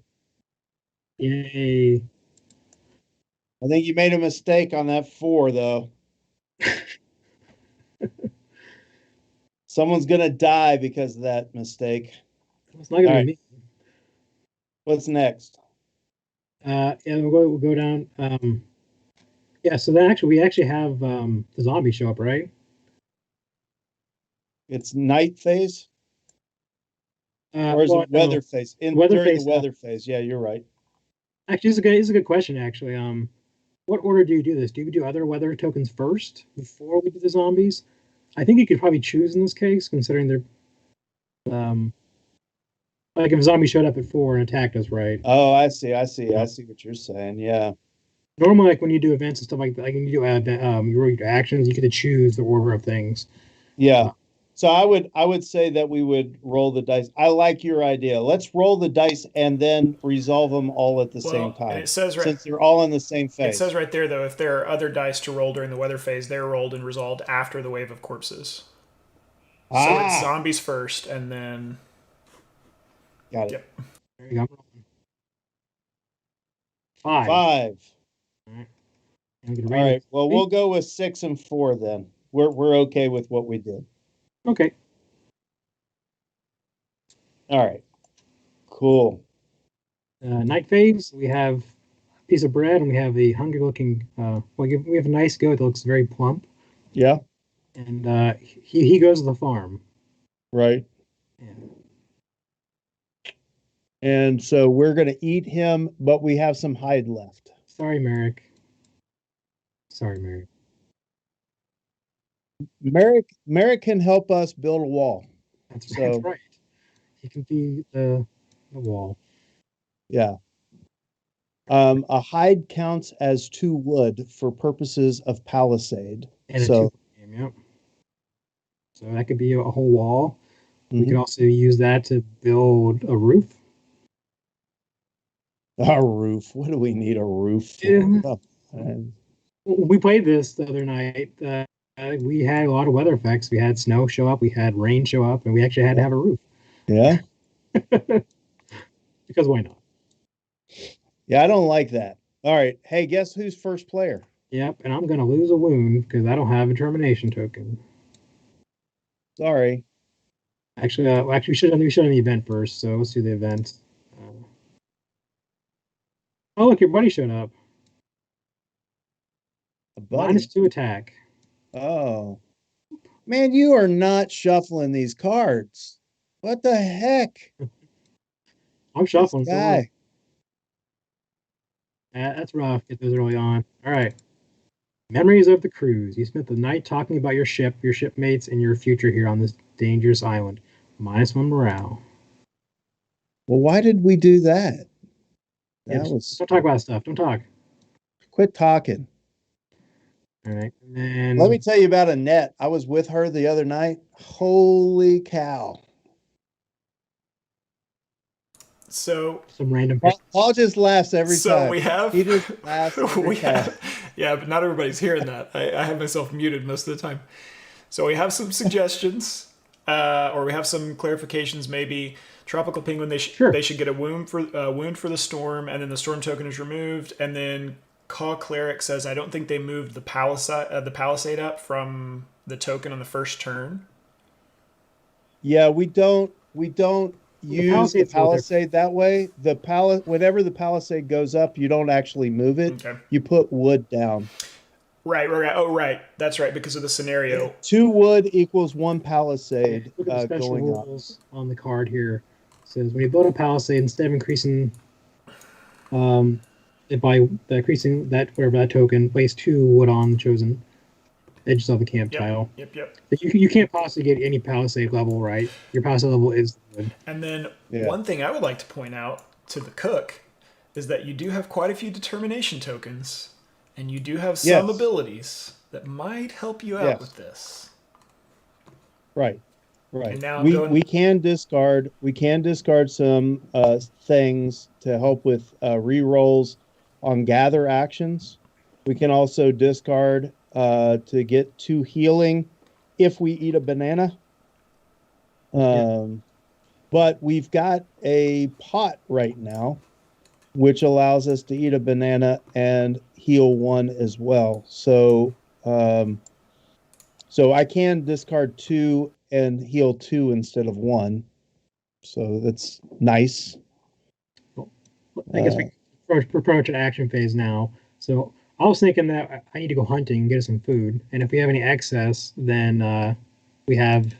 S2: Yay.
S3: I think you made a mistake on that 4, though. Someone's going to die because of that mistake.
S2: It's not going
S3: All
S2: to
S3: right.
S2: be me.
S3: What's next?
S2: Yeah, we'll go down. Yeah, so then we actually have the zombies show up, right?
S3: It's night phase? Or is
S2: Well,
S3: it weather
S2: no,
S3: phase?
S2: weather
S3: During the
S2: phase.
S3: weather phase. Yeah, you're right.
S2: Actually, this is a good question. Actually, what order do you do this? Do you do other weather tokens first before we do the zombies? I think you could probably choose in this case, considering they're like if a zombie showed up at 4 and attacked us, right?
S3: Oh, I see what you're saying. Yeah.
S2: Normally, like when you do events and stuff like that, like when you do your actions, you get to choose the order of things.
S3: Yeah. So I would say that we would roll the dice. I like your idea. Let's roll the dice and then resolve them all at the same
S1: And
S3: time.
S1: it says
S3: Since they're all in the same
S1: it
S3: phase.
S1: says right there, though, if there are other dice to roll during the weather phase, they're rolled and resolved after the wave of corpses. So it's zombies first, and then...
S3: Got it.
S1: Yep.
S2: There you go. 5.
S3: 5.
S2: I'm gonna
S3: All
S2: read
S3: right.
S2: it.
S3: Well, we'll go with 6 and 4 then. We're okay with what we did.
S2: Okay.
S3: All right. Cool.
S2: Night phase. We have a piece of bread, and we have a hungry-looking. We have a nice goat that looks very plump,
S3: Yeah.
S2: and he goes to the farm.
S3: Right.
S2: Yeah.
S3: And so we're going to eat him, but we have some hide left.
S2: Sorry, Merrick. Sorry, Merrick.
S3: Merrick can help us build a wall.
S2: That's
S3: So,
S2: right. He can be the wall.
S3: yeah. A hide counts as 2 wood for purposes of palisade.
S2: And
S3: So,
S2: a 2 game, yep. So that could be a whole wall. We
S3: mhm.
S2: could also use that to build a roof.
S3: A roof. What do we need a roof for?
S2: Yeah.
S3: Oh,
S2: We played this the other night. We had a lot of weather effects. We had snow show up, we had rain show up, and we actually had to have a roof.
S3: yeah.
S2: Because why not?
S3: Yeah, I don't like that. All right. Hey, guess who's first player?
S2: Yep, and I'm going to lose a wound because I don't have a termination token.
S3: Sorry.
S2: Actually, we should have the event first. So let's do the event. Oh, look, your buddy showed up.
S3: A buddy.
S2: -2 attack.
S3: Oh. Man, you are not shuffling these cards. What the heck?
S2: I'm shuffling.
S3: This guy.
S2: That's rough. Get those early on. All right. Memories of the cruise. You spent the night talking about your ship, your shipmates, and your future here on this dangerous island. -1 morale.
S3: Well, why did we do that?
S2: Yeah,
S3: That was.
S2: don't talk about stuff. Don't talk.
S3: Quit talking.
S2: All right. And then
S3: Let me tell you about Annette. I was with her the other night. Holy cow.
S1: So
S2: some random.
S3: Paul just laughs every time.
S1: So we have.
S3: He just laughs every time.
S1: Yeah, but not everybody's hearing that. I have myself muted most of the time. So we have some suggestions, or we have some clarifications. Maybe tropical penguin. They should get a wound for the storm, and then the storm token is removed. And then Caw Cleric says, I don't think they moved the palisade up from the token on the first turn.
S3: Yeah, we don't use the palisade that way. Whenever the palisade goes up, you don't actually move it.
S1: Okay.
S3: You put wood down.
S1: Right. Oh, right. That's right, because of the scenario.
S3: 2 wood equals 1 palisade.
S2: Look at the special
S3: going
S2: rules on the card here. It says when you build a palisade, instead of increasing it by increasing that whatever that token, place 2 wood on the chosen edges of the camp tile.
S1: Yep.
S2: You can't possibly get any palisade level, right? Your palisade level is wood.
S1: And then one thing I would like to point out to the cook is that you do have quite a few determination tokens, and you do have some abilities that might help you out with this.
S3: Right. Right.
S1: And now I'm going.
S3: We can discard some things to help with re-rolls on gather actions. We can also discard to get 2 healing if we eat a banana. But we've got a pot right now, which allows us to eat a banana and heal 1 as well. So so I can discard 2 and heal 2 instead of 1. So that's nice.
S2: I guess we approach an action phase now. So I was thinking that I need to go hunting and get some food, and if we have any excess, then we have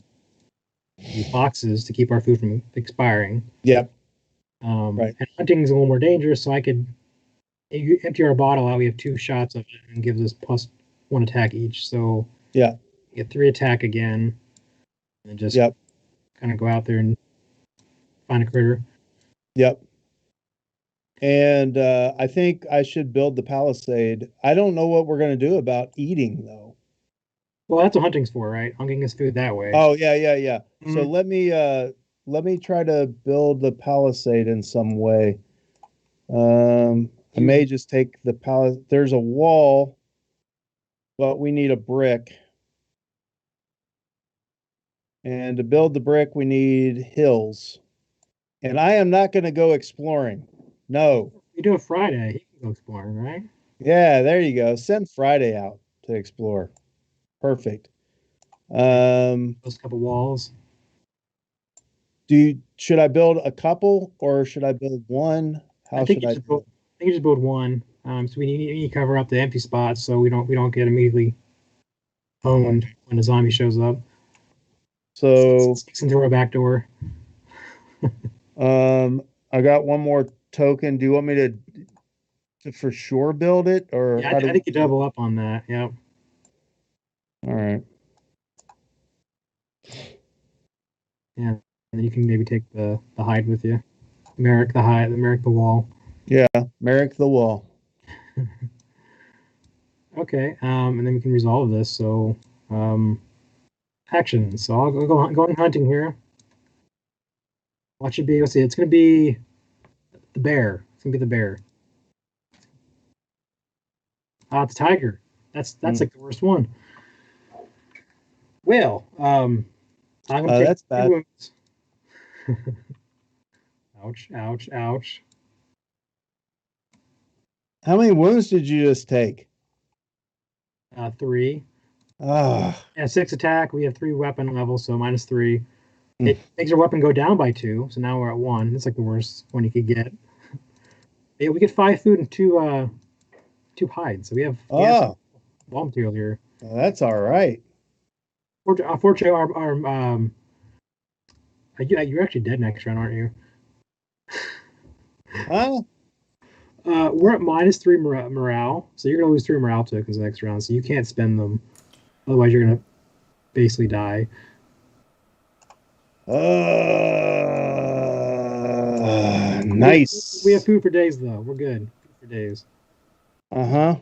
S2: the boxes to keep our food from expiring.
S3: Yep. Right.
S2: And hunting is a little more dangerous, so I could if you empty our bottle out. We have 2 shots of it and gives us +1 attack each. So
S3: Yeah.
S2: get 3 attack again, and just
S3: Yep.
S2: kind of go out there and find a critter.
S3: Yep. And I think I should build the palisade. I don't know what we're going to do about eating, though.
S2: Well, that's what hunting's for, right? Hunting is food that way.
S3: Oh, yeah, yeah, yeah.
S2: Mhm.
S3: So let me try to build the palisade in some way. I may just take the palisade. There's a wall, but we need a brick. And to build the brick, we need hills. And I am not going to go exploring. No.
S2: You do it Friday. He can go exploring, right?
S3: Yeah, there you go. Send Friday out to explore. Perfect.
S2: Those couple walls.
S3: Should I build a couple or should I build one? How should I do it?
S2: I think you just build one. So we need to cover up the empty spots so we don't get immediately owned when a zombie shows up.
S3: So
S2: Sneaks in through our back door.
S3: I got one more token. Do you want me to for sure build it, or
S2: Yeah, I think you double up on that. Yeah.
S3: All right.
S2: Yeah, and then you can maybe take the hide with you. Merrick the hide, Merrick the wall.
S3: Yeah, Merrick the wall.
S2: Okay, and then we can resolve this. So, actions. So I'll go hunting here. What should be? Let's see. It's gonna be the bear. It's gonna be the bear. It's tiger. That's like the worst one. Well, I'm gonna take
S3: that's bad.
S2: wounds. Ouch! Ouch! Ouch!
S3: How many wounds did you just take?
S2: 3.
S3: Ah.
S2: Yeah, 6 attack. We have 3 weapon levels, so -3. It makes our weapon go down by 2, so now we're at 1. It's like the worst one you could get. Yeah, we get 5 food and 2 hides. So we have wall material here.
S3: Well, that's all right.
S2: Unfortunately, you're actually dead next round, aren't you?
S3: Huh?
S2: We're at -3 morale, so you're gonna lose 3 morale tokens next round. So you can't spend them, otherwise you're gonna basically die.
S3: Nice.
S2: We have food for days though. We're good for days.
S3: Uh-huh.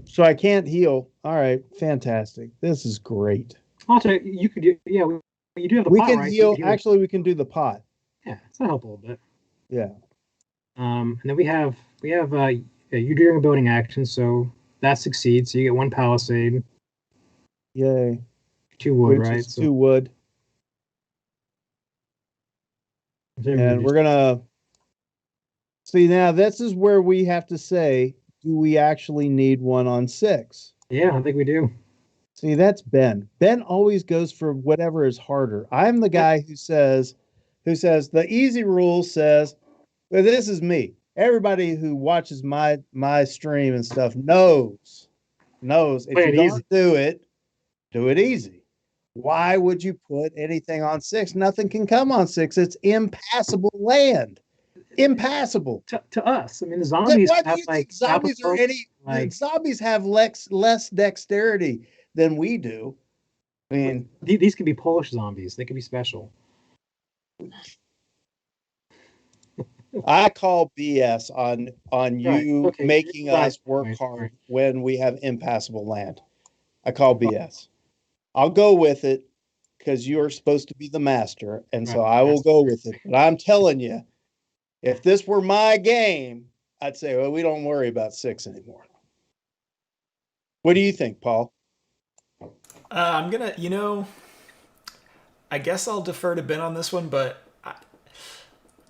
S3: So I can't heal. All right, fantastic. This is great.
S2: Also, you could do, yeah. You do have the
S3: We
S2: pot,
S3: can
S2: right?
S3: heal. Actually, we can do the pot.
S2: Yeah, it's gonna help a little bit.
S3: Yeah.
S2: And then we have you're doing a building action, so that succeeds. So you get 1 palisade.
S3: Yay.
S2: 2 wood,
S3: Which
S2: right?
S3: is 2 wood. And we're gonna see now. This is where we have to say, do we actually need 1 on 6?
S2: Yeah, I think we do.
S3: See, that's Ben. Ben always goes for whatever is harder. I'm the guy who says the easy rule says, well, this is me. Everybody who watches my stream and stuff knows if you don't do it easy. Why would you put anything on 6? Nothing can come on 6. It's impassable land. Impassable
S2: to us. I mean, the zombies have like
S3: zombies are zombies have less dexterity than we do. I mean,
S2: these can be Polish zombies. They can be special.
S3: I call BS on you making us work hard when we have impassable land. I call BS. I'll go with it, because you're supposed to be the master, and so
S2: Right.
S3: I will go with it. But I'm telling you, if this were my game, I'd say, well, we don't worry about 6 anymore. What do you think, Paul?
S1: I'm gonna, I guess I'll defer to Ben on this one, but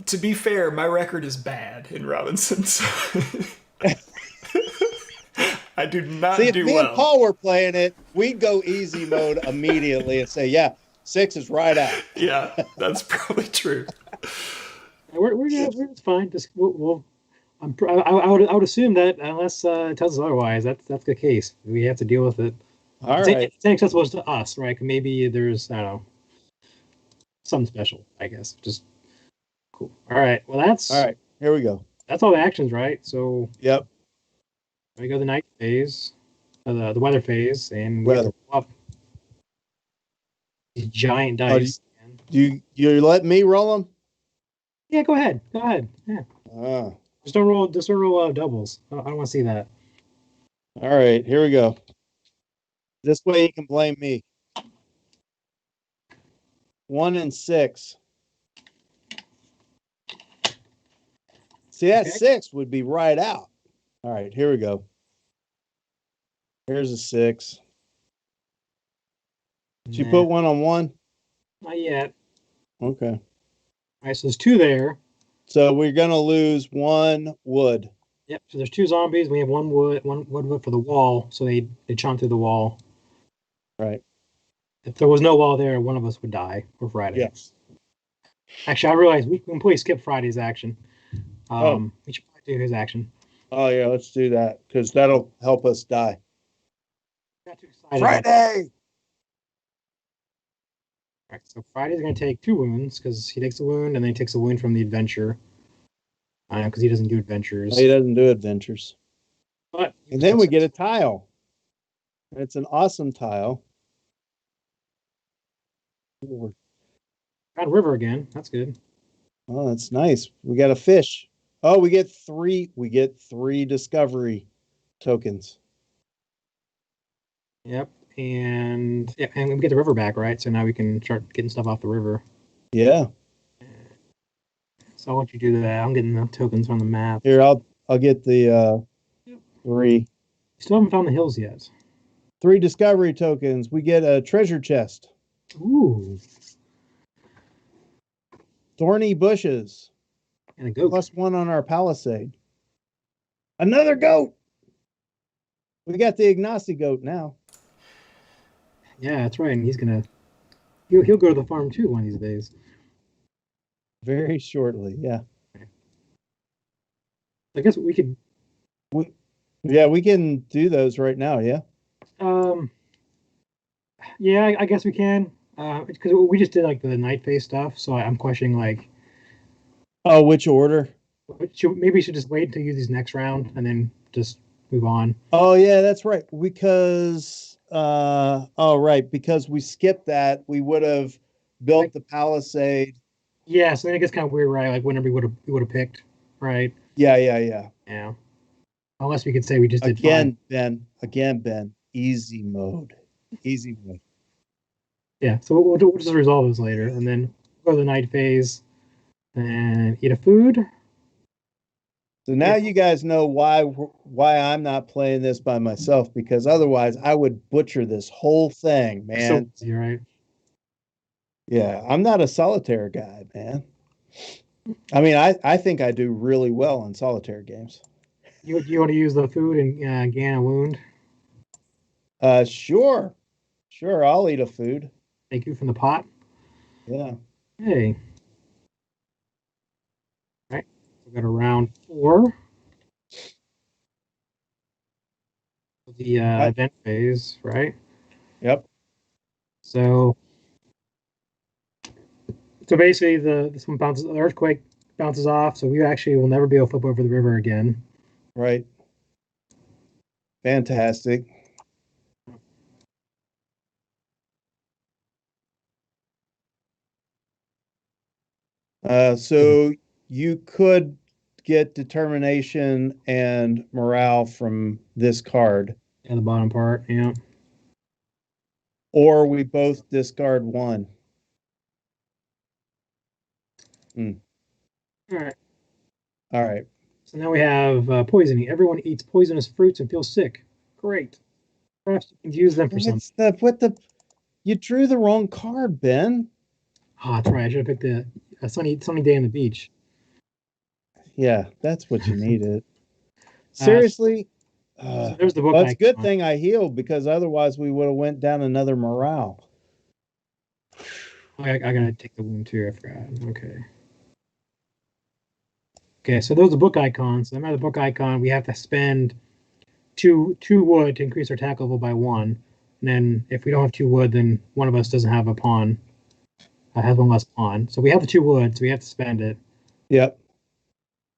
S1: to be fair, my record is bad in Robinson, so I do not
S3: See, if
S1: do
S3: me and
S1: well.
S3: Paul were playing it, we'd go easy mode immediately and say, yeah, 6 is right out.
S1: Yeah, that's probably true.
S2: We're it's fine. Just I would assume that unless it tells us otherwise, that's the case. We have to deal with it.
S3: All
S2: It's,
S3: right.
S2: it's inaccessible to us, right? Maybe there's I don't know something special. I guess just cool. All right. Well,
S3: All right. Here we go.
S2: that's all the actions, right? So
S3: Yep.
S2: we go the night phase, the weather phase, and we have
S3: Weather.
S2: to roll up these giant
S3: Oh,
S2: dice.
S3: you let me roll them?
S2: Yeah, go ahead. Go ahead. Yeah.
S3: Oh.
S2: Just don't roll. Just don't roll doubles. I don't want to see that.
S3: All right. Here we go. This way you can blame me. 1 and 6. See, that
S2: Okay.
S3: 6 would be right out. All right, here we go. Here's a 6. Did you put 1 on 1?
S2: Not yet.
S3: Okay.
S2: All right. So there's 2 there.
S3: So we're gonna lose 1 wood.
S2: Yep. So there's 2 zombies. We have one wood for the wall. So they chomp through the wall.
S3: Right.
S2: If there was no wall there, one of us would die for Friday.
S3: Yes.
S2: Actually, I realized we completely skipped Friday's action.
S3: Oh.
S2: We should probably do his action.
S3: Oh yeah, let's do that because that'll help us die.
S2: Got too excited.
S3: Friday.
S2: All right, so Friday's going to take 2 wounds because he takes a wound and then he takes a wound from the adventure. I know because he doesn't do adventures.
S3: He doesn't do adventures.
S2: But
S3: And then we get a tile. It's an awesome tile.
S2: got a river again. That's good.
S3: Oh, that's nice. We got a fish. Oh, we get 3. We get 3 discovery tokens.
S2: Yep. And we get the river back, right? So now we can start getting stuff off the river.
S3: Yeah.
S2: So I'll let you do that. I'm getting the tokens on the map.
S3: Here, I'll get the 3.
S2: Still haven't found the hills yet.
S3: 3 discovery tokens. We get a treasure chest.
S2: Ooh.
S3: Thorny bushes.
S2: And a goat.
S3: +1 on our palisade. Another goat. We got the Ignacy goat now.
S2: Yeah, that's right. And he'll go to the farm too one of these days.
S3: Very shortly, yeah.
S2: I guess we could.
S3: Yeah, we can do those right now, yeah.
S2: Yeah, I guess we can. Because we just did like the night phase stuff, so I'm questioning like.
S3: Oh, which order?
S2: Maybe we should just wait until you do these next round and then just move on.
S3: Oh yeah, that's right. Because because we skipped that, we would have built the palisade.
S2: Yeah, so then it gets kind of weird, right? Like whenever we would have picked, right?
S3: Yeah.
S2: Yeah. Unless we could say we just did
S3: Again, Ben. Easy mode.
S2: Yeah, so we'll just resolve this later, and then go to the night phase and eat a food.
S3: So now you guys know why I'm not playing this by myself, because otherwise I would butcher this whole thing, man.
S2: So easy, right?
S3: Yeah, I'm not a solitaire guy, man. I mean, I think I do really well in solitaire games.
S2: You want to use the food and gain a wound?
S3: Sure, I'll eat a food.
S2: Take you from the pot.
S3: Yeah.
S2: Hey. All right. We got a round 4. The event phase, right?
S3: Yep.
S2: So basically, this one bounces. The earthquake bounces off, so we actually will never be able to flip over the river again.
S3: Right. Fantastic. So you could get determination and morale from this card.
S2: And the bottom part, yeah.
S3: Or we both discard one.
S2: All right.
S3: All right.
S2: So now we have poisoning. Everyone eats poisonous fruits and feels sick. Great. Perhaps you can use them for something.
S3: What the? You drew the wrong card, Ben.
S2: Ah, that's right. I should have picked a sunny day on the beach.
S3: Yeah, that's what you needed.
S2: So
S3: Seriously.
S2: there's the book.
S3: Well, it's a good
S2: icon.
S3: thing I healed because otherwise we would have went down another morale.
S2: I gotta take the wound too. I forgot. Okay. Okay, so those are book icons. So no matter the book icon, we have to spend two wood to increase our attack level by one. And then if we don't have 2 wood, then one of us doesn't have a pawn. Has one less pawn. So we have the 2 wood, so we have to spend it.
S3: Yep.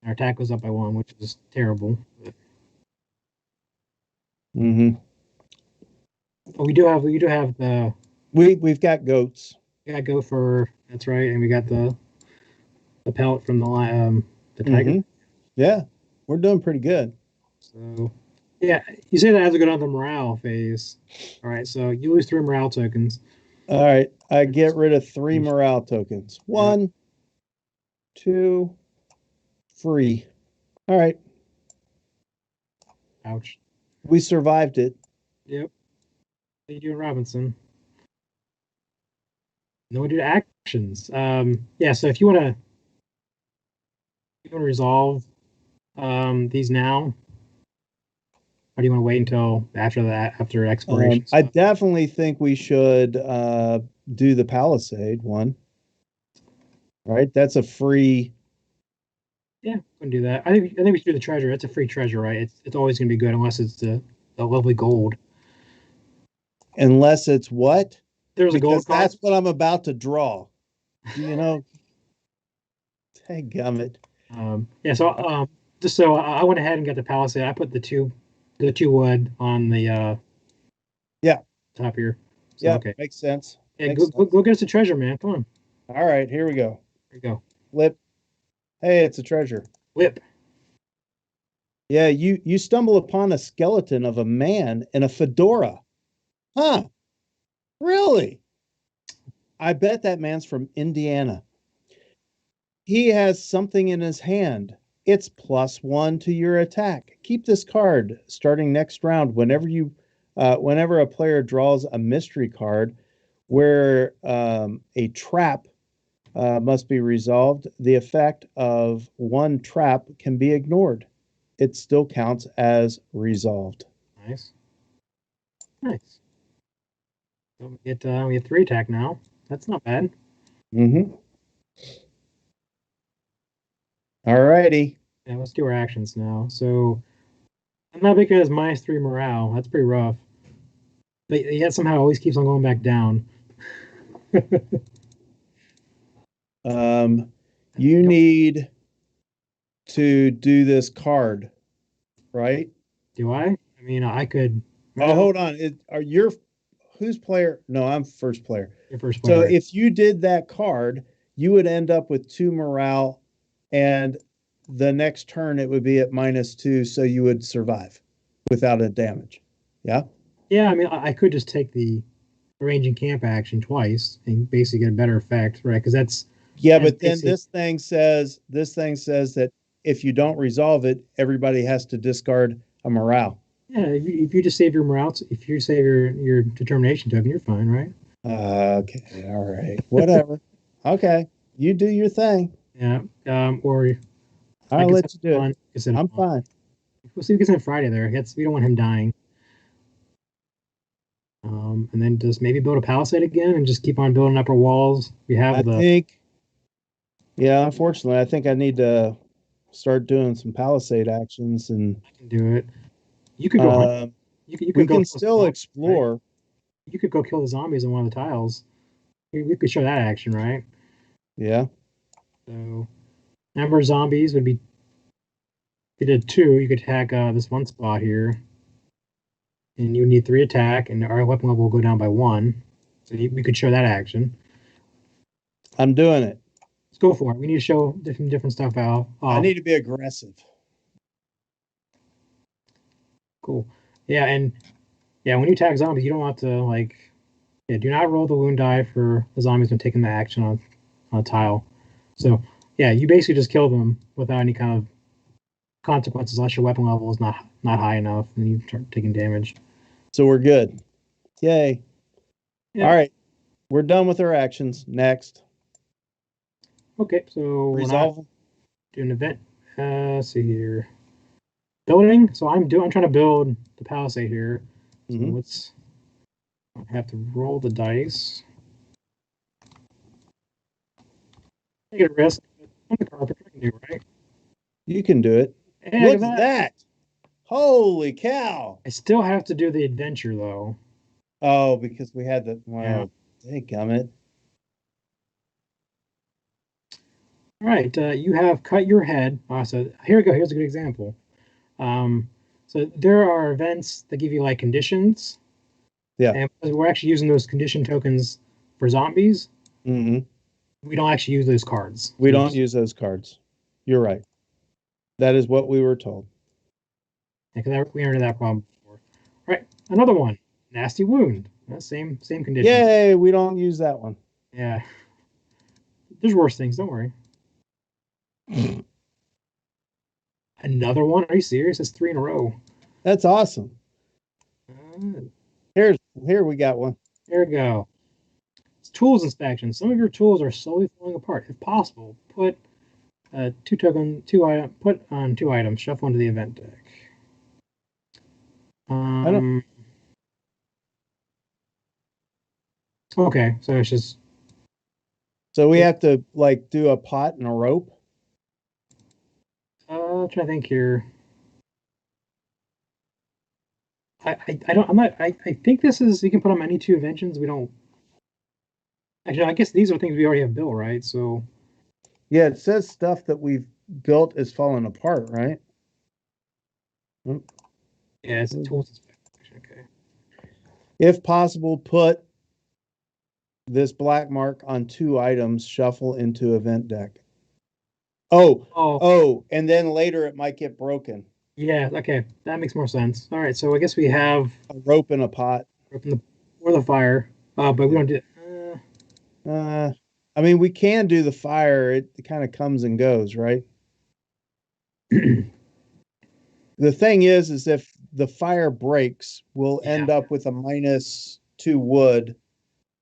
S2: Our attack goes up by 1, which is terrible.
S3: Mm-hmm.
S2: But we do have the
S3: We've got goats.
S2: we got gopher. That's right, and we got the pellet from the tiger.
S3: Mm-hmm. Yeah, we're doing pretty good.
S2: So yeah, you say that as we go down the morale phase. All right, so you lose 3 morale tokens.
S3: All right, I get rid of 3 morale tokens. 1, 2, 3. All right,
S2: Ouch.
S3: we survived it.
S2: Yep. What are you doing, Robinson? No, we do actions. Yeah. So if you want to resolve these now, or do you want to wait until after exploration?
S3: I definitely think we should do the Palisade one. Right, that's a free.
S2: Yeah, we can do that. I think we should do the treasure. It's a free treasure, right? It's always going to be good unless it's the lovely gold.
S3: Unless it's what?
S2: There's a gold
S3: Because
S2: card.
S3: that's what I'm about to draw. You know, hey gummit.
S2: Yeah. So just so I went ahead and got the Palisade. I put the two wood on the
S3: Yeah.
S2: top here. So,
S3: Yeah,
S2: okay.
S3: makes sense.
S2: Yeah,
S3: Makes
S2: go get us a treasure, man. Come on.
S3: All right, here we go.
S2: Here you go.
S3: Flip. Hey, it's a treasure.
S2: Whip.
S3: Yeah, you stumble upon a skeleton of a man in a fedora. Huh? Really? I bet that man's from Indiana. He has something in his hand. It's +1 to your attack. Keep this card starting next round. Whenever a player draws a mystery card where a trap must be resolved, the effect of one trap can be ignored. It still counts as resolved.
S2: Nice. Nice. So we get 3 attack now. That's not bad.
S3: Mm-hmm. All righty.
S2: Yeah, let's do our actions now. So I'm not big as -3 morale. That's pretty rough. But yet somehow always keeps on going back down.
S3: You need to do this card, right?
S2: Do I? I mean, I could.
S3: Oh, hold on. Who's player? No, I'm first player.
S2: Your first
S3: So
S2: player.
S3: if you did that card, you would end up with 2 morale, and the next turn it would be at -2, so you would survive without a damage. Yeah.
S2: Yeah, I mean, I could just take the arranging camp action twice and basically get a better effect, right? Because that's
S3: Yeah,
S2: that's
S3: but then
S2: basic.
S3: this thing says that if you don't resolve it, everybody has to discard a morale.
S2: Yeah, if you just save your morale, if you save your determination token, you're fine, right?
S3: Okay, all right, whatever. Okay, you do your thing.
S2: Yeah. Or
S3: I'll let you do it. I'm fine.
S2: We'll see if we can send Friday there. We don't want him dying. And then just maybe build a palisade again and just keep on building upper walls. We have
S3: Unfortunately, I think I need to start doing some palisade actions, and
S2: I can do it. You could go hunt. You could
S3: we
S2: go
S3: can still explore.
S2: Right? You could go kill the zombies on one of the tiles. We could show that action, right?
S3: Yeah.
S2: So number of zombies would be, if you did 2, you could attack this one spot here. And you need 3 attack, and our weapon level will go down by 1. So we could show that action.
S3: I'm doing it.
S2: Let's go for it. We need to show different stuff out.
S3: I need to be aggressive.
S2: Cool. Yeah, and when you attack zombies, you don't want to Yeah, do not roll the wound die for the zombies when taking the action on a tile. So yeah, you basically just kill them without any kind of consequences unless your weapon level is not high enough and you start taking damage.
S3: So we're good. Yay.
S2: Yeah.
S3: All right. We're done with our actions. Next.
S2: Okay, so we're not
S3: Resolve.
S2: doing an event. Let's see here. Building. So I'm trying to build the palisade here. So
S3: Mhm.
S2: let's have to roll the dice. Take a risk. On the carpet, I can do right.
S3: You can do it.
S2: Hey, look
S3: Look
S2: at
S3: at
S2: that.
S3: that. Holy cow.
S2: I still have to do the adventure though.
S3: Oh, because we had the
S2: Yeah.
S3: wow. Dadgummit.
S2: All right. You have cut your head. So here we go. Here's a good example. Um, so there are events that give you like conditions,
S3: Yeah.
S2: and because we're actually using those condition tokens for zombies,
S3: Hmm.
S2: we don't actually use those cards.
S3: We don't use those cards. You're right. That is what we were told.
S2: Because we entered that problem before. All right, another one. Nasty wound. Same conditions.
S3: Yay, we don't use that one.
S2: Yeah. There's worse things. Don't worry. Another one. Are you serious? That's 3 in a row.
S3: That's awesome.
S2: Uh,
S3: Here we got one.
S2: there we go. It's tools inspection. Some of your tools are slowly falling apart. If possible, put put on 2 items. Shuffle into the event deck.
S3: I don't
S2: Um. Okay, so it's just
S3: so we have to like do a pot and a rope.
S2: trying to think here. I don't I'm not I think this is you can put on any 2 inventions. We don't actually I guess these are things we already have built, right? So
S3: Yeah, it says stuff that we've built is falling apart, right?
S2: yeah, it's tools inspection. Okay.
S3: If possible, put this black mark on 2 items, shuffle into event deck. Oh,
S2: Oh
S3: and then later it might get broken.
S2: yeah, okay. That makes more sense. All right, so I guess we have
S3: A rope in a pot.
S2: or the fire. But we
S3: Yeah.
S2: don't do
S3: I mean, we can do the fire. It kind of comes and goes, right? The thing is if the fire breaks, we'll
S2: yeah.
S3: end up with a -2 wood,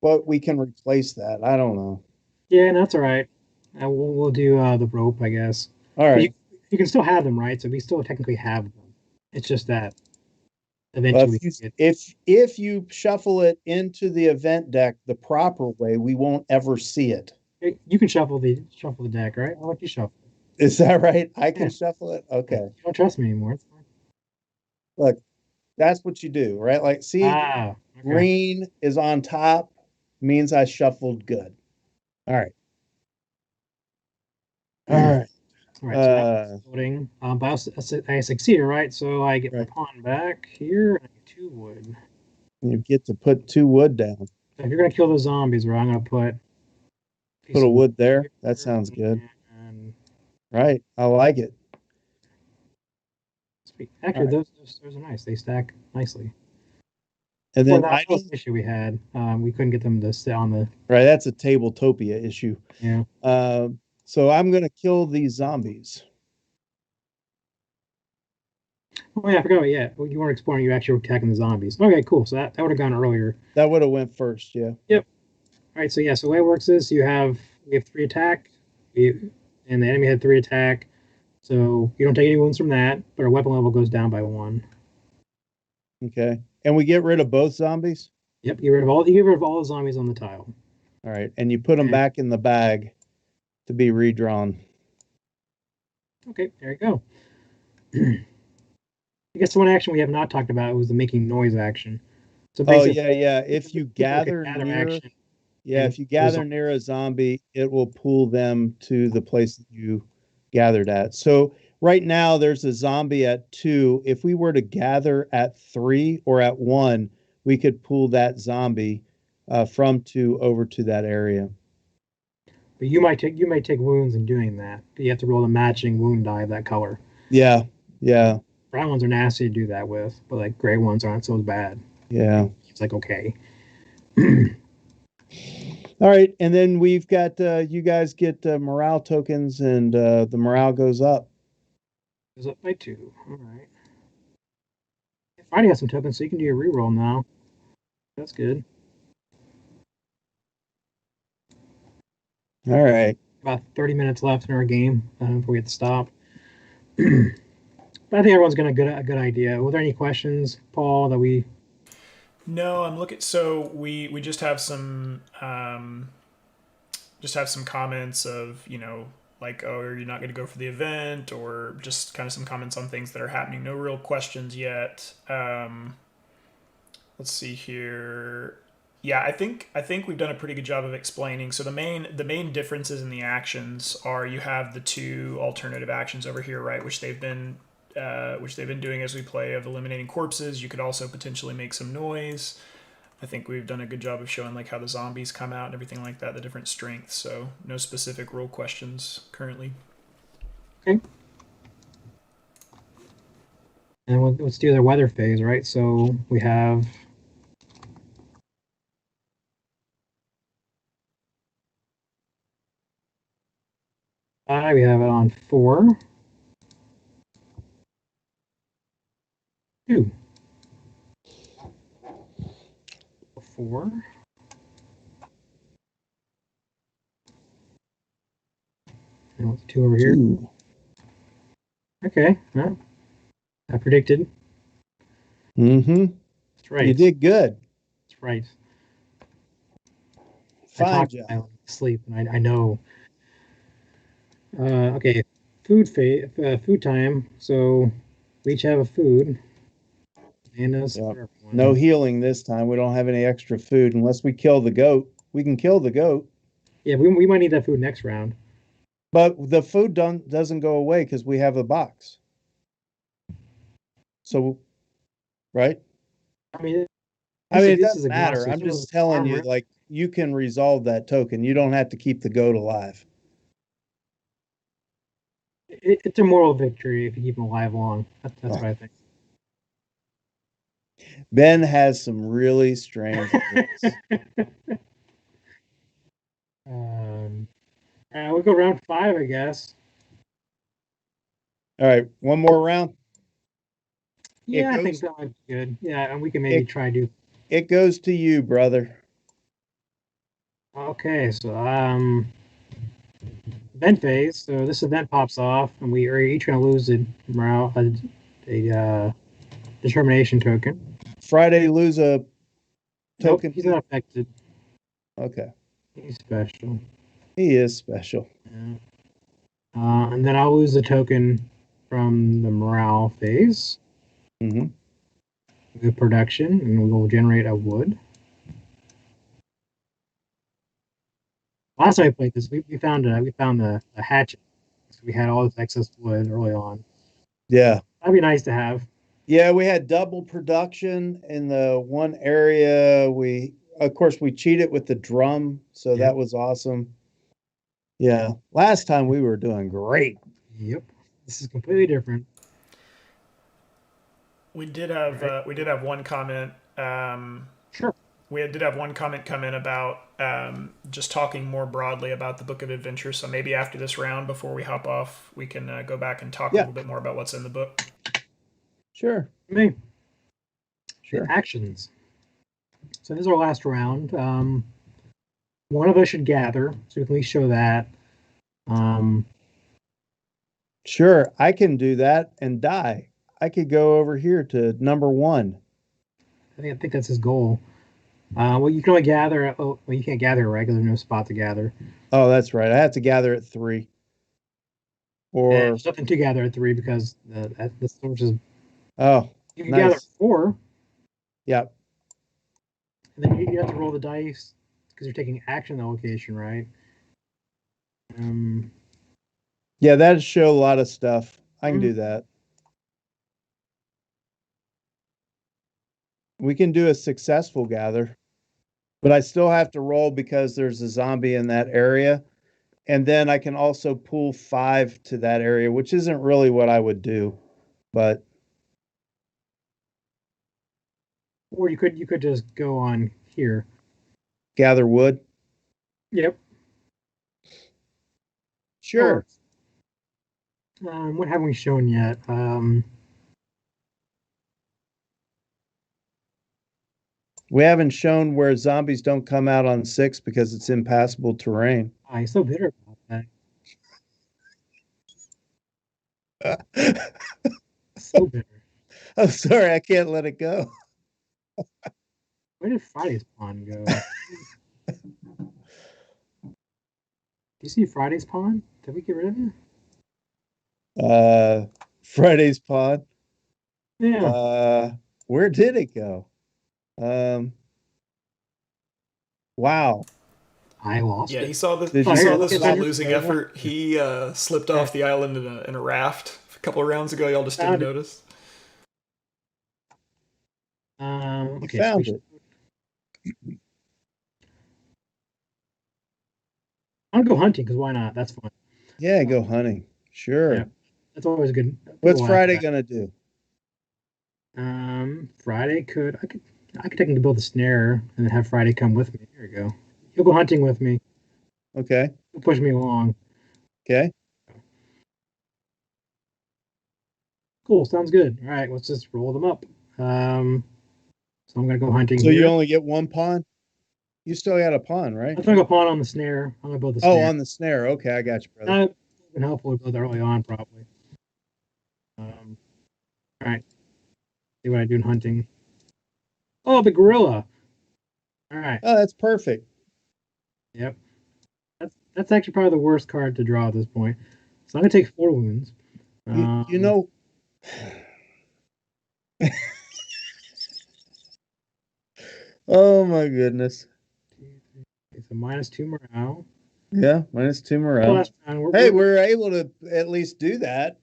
S3: but we can replace that. I don't know.
S2: Yeah, that's all right. We'll do the rope, I guess.
S3: All
S2: But
S3: right.
S2: you can still have them, right? So we still technically have them. It's just that
S3: Well,
S2: eventually we
S3: if you
S2: can get.
S3: if you shuffle it into the event deck the proper way, we won't ever see it.
S2: You can shuffle the deck, right? I'll let you shuffle.
S3: Is that right? I can
S2: Yeah,
S3: shuffle it.
S2: yeah.
S3: Okay.
S2: You don't trust me anymore. It's fine.
S3: Look, that's what you do, right? Like, see,
S2: Ah, okay.
S3: green is on top, means I shuffled good. All right. All right.
S2: All right. So now
S3: Uh,
S2: it's loading. But I succeeded, right? So I get my
S3: right.
S2: pawn back here, and I get 2 wood.
S3: You get to put 2 wood down.
S2: So if you're gonna kill the zombies, right, I'm gonna put a
S3: Put
S2: piece
S3: a
S2: of wood
S3: wood there.
S2: here,
S3: That sounds good.
S2: and
S3: Right. I like it. All
S2: actually
S3: right.
S2: those are nice. They stack nicely.
S3: And
S2: Before
S3: then
S2: that was
S3: item.
S2: the issue we had. We couldn't get them to sit on the.
S3: Right. That's a Tabletopia issue.
S2: Yeah.
S3: So I'm going to kill these zombies.
S2: Oh yeah, I forgot. Yeah, you weren't exploring. You actually were attacking the zombies. Okay, cool. So that would have gone earlier.
S3: That would have went first. Yeah.
S2: Yep. All right. So yeah. So the way it works is we have 3 attack, and the enemy had 3 attack. So you don't take any wounds from that, but our weapon level goes down by 1.
S3: Okay. And we get rid of both zombies.
S2: Yep. You get rid of all the zombies on the tile.
S3: All right. And you put them
S2: And,
S3: back in the bag to be redrawn.
S2: okay. There you go. I guess the one action we have not talked about was the making noise action. So
S3: Oh,
S2: basically,
S3: yeah. Yeah. If you
S2: like a
S3: gather
S2: gather
S3: near,
S2: action.
S3: yeah,
S2: And
S3: if you gather near a zombie, it will pull them to the place that you gathered at. So right now there's a zombie at 2. If we were to gather at 3 or at 1, we could pull that zombie from 2 over to that area.
S2: but you may take wounds in doing that. You have to roll a matching wound die of that color.
S3: Yeah. Yeah.
S2: Brown ones are nasty to do that with, but like gray ones aren't so bad.
S3: Yeah.
S2: It's like okay.
S3: All right, and then we've got you guys get morale tokens, and the morale goes up.
S2: Goes up by 2. All right. Friday has some tokens, so you can do your reroll now. That's good.
S3: All right.
S2: About 30 minutes left in our game before we get to stop. But I think everyone's got a good idea. Were there any questions, Paul, that we?
S1: No, I'm looking. So we just have some comments of, like, oh, are you not going to go for the event, or just kind of some comments on things that are happening. No real questions yet. Let's see here. Yeah, I think we've done a pretty good job of explaining. So the main differences in the actions are, you have the 2 alternative actions over here, right, which they've been doing as we play, of eliminating corpses. You could also potentially make some noise. I think we've done a good job of showing like how the zombies come out and everything like that, the different strengths. So no specific rule questions currently.
S2: Okay. And let's do the weather phase, right? So we have. We have it on 4. 2. 4. And what's 2 over here?
S3: 2.
S2: Okay. Well, I predicted.
S3: Mm-hmm.
S2: That's right.
S3: You did good.
S2: That's right.
S3: Fine job.
S2: I sleep, and I know. Okay. Food time. So we each have a food. And
S3: Yep.
S2: for everyone.
S3: No healing this time. We don't have any extra food unless we kill the goat. We can kill the goat.
S2: Yeah, we might need that food next round.
S3: But the food doesn't go away because we have a box. So, right?
S2: I mean,
S3: It
S2: this
S3: doesn't
S2: is
S3: matter.
S2: exhausting.
S3: I'm just telling you, like, you can resolve that token. You don't have to keep the goat alive.
S2: It's a moral victory if you keep him alive long. That's what I think.
S3: Ben has some really strange rules.
S2: We'll go round 5, I guess.
S3: All right, one more round.
S2: Yeah, I think that might be good. Yeah, and we can maybe try to.
S3: It goes to you, brother.
S2: Okay, so event phase. So this event pops off, and we are each going to lose a determination token.
S3: Friday lose a token.
S2: Nope, he's not affected.
S3: Okay.
S2: He's special.
S3: He is special.
S2: Yeah. And then I'll lose a token from the morale phase.
S3: Mm-hmm.
S2: The production, and we will generate a wood. Last time I played this, we found the hatchet. So we had all this excess wood early on.
S3: Yeah.
S2: That'd be nice to have.
S3: Yeah, we had double production in the one area. Of course, we cheated with the drum, so that was awesome. Yeah, last time we were doing great.
S2: Yep, this is completely different.
S1: We did have one comment.
S2: Sure.
S1: We did have one comment come in about just talking more broadly about the Book of Adventures. So maybe after this round, before we hop off, we can go back and talk a little bit more about what's in the book.
S3: Sure.
S2: Me.
S3: Sure.
S2: Actions. So this is our last round. One of us should gather, so we can at least show that.
S3: Sure, I can do that and die. I could go over here to number 1.
S2: I think that's his goal. Well, you can only gather. Oh, well, you can't gather, right? Because there's no spot to gather.
S3: Oh, that's right. I have to gather at 3. Or
S2: there's nothing to gather at 3 because the source is.
S3: Oh,
S2: you can gather at 4.
S3: Yep.
S2: And then you have to roll the dice because you're taking action in the location, right?
S3: Yeah, that'd show a lot of stuff. I can do that. We can do a successful gather, but I still have to roll because there's a zombie in that area. And then I can also pull 5 to that area, which isn't really what I would do, but.
S2: Or you could just go on here.
S3: gather wood?
S2: Yep.
S3: Sure.
S2: What haven't we shown yet?
S3: We haven't shown where zombies don't come out on 6 because it's impassable terrain.
S2: I'm so bitter about that. So bitter.
S3: I'm sorry, I can't let it go.
S2: Where did Friday's pawn go? Do you see Friday's pawn? Did we get rid of it?
S3: Friday's pawn.
S2: Yeah.
S3: Where did it go? Wow.
S2: I lost
S1: Yeah,
S2: it.
S1: he saw this.
S3: Did
S1: He
S3: you
S1: saw
S3: get
S1: this
S3: the
S1: was a
S3: table?
S1: losing effort. He slipped off the island in a raft a couple of rounds ago. Y'all just didn't
S2: Found it.
S1: notice.
S3: You
S2: Okay,
S3: found it.
S2: I'll go hunting because why not? That's fun.
S3: Yeah, go hunting. Sure.
S2: Yeah, that's always a good.
S3: What's
S2: people laugh
S3: Friday
S2: at
S3: gonna do?
S2: that. Friday I could take him to build a snare and then have Friday come with me. Here we go. He'll go hunting with me.
S3: Okay.
S2: He'll push me along.
S3: Okay.
S2: Cool. Sounds good. All right, let's just roll them up. So I'm gonna go hunting
S3: So
S2: here.
S3: you only get one pawn? You still got a pawn, right?
S2: I'm gonna go pawn on the snare. I'm gonna build the
S3: Oh,
S2: snare.
S3: on the snare. Okay, I got you, brother.
S2: That would have been helpful to build early on, probably. All right. See what I do in hunting. Oh, the gorilla. All right.
S3: Oh, that's perfect.
S2: Yep. That's actually probably the worst card to draw at this point. So I'm gonna take 4 wounds.
S3: You know, oh my goodness.
S2: It's a -2 morale.
S3: Yeah, -2 morale.
S2: Last round,
S3: Hey, we're able to at least do that.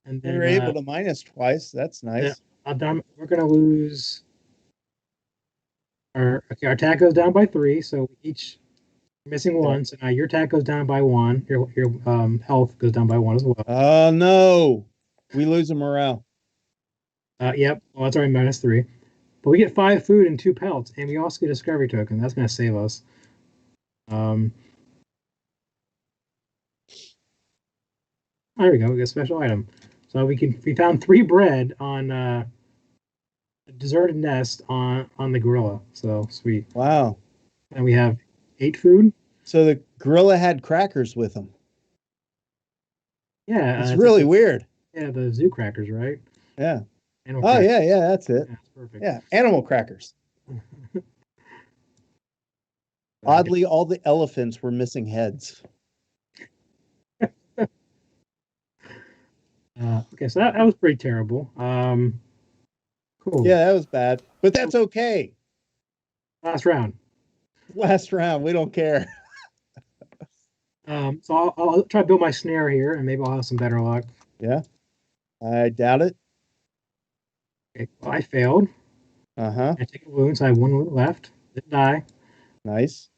S2: and
S3: We
S2: then
S3: were able to minus twice. That's nice.
S2: we're gonna lose. Our attack goes down by 3, so each missing 1. So now your attack goes down by 1. Your health goes down by 1 as well.
S3: Oh no, we lose a morale.
S2: Yep. Well, that's already -3. But we get 5 food and 2 pelts, and we also get a discovery token. That's gonna save us. There we go. We get a special item. So we found 3 bread on a deserted nest on the gorilla. So sweet.
S3: Wow.
S2: And we have 8 food.
S3: So the gorilla had crackers with him.
S2: Yeah,
S3: It's really weird.
S2: Yeah, the zoo crackers, right?
S3: Yeah.
S2: Animal
S3: Oh
S2: crackers.
S3: yeah, that's it.
S2: Yeah, that's perfect.
S3: Yeah, animal crackers. Oddly, all the elephants were missing heads.
S2: Okay, so that was pretty terrible. Cool.
S3: Yeah, that was bad, but that's okay.
S2: Last round.
S3: Last round, we don't care.
S2: So I'll try to build my snare here, and maybe I'll have some better luck.
S3: Yeah, I doubt it.
S2: Okay, well, I failed.
S3: Uh-huh.
S2: I take a wound, so I have 1 wound left. Didn't die.
S3: Nice.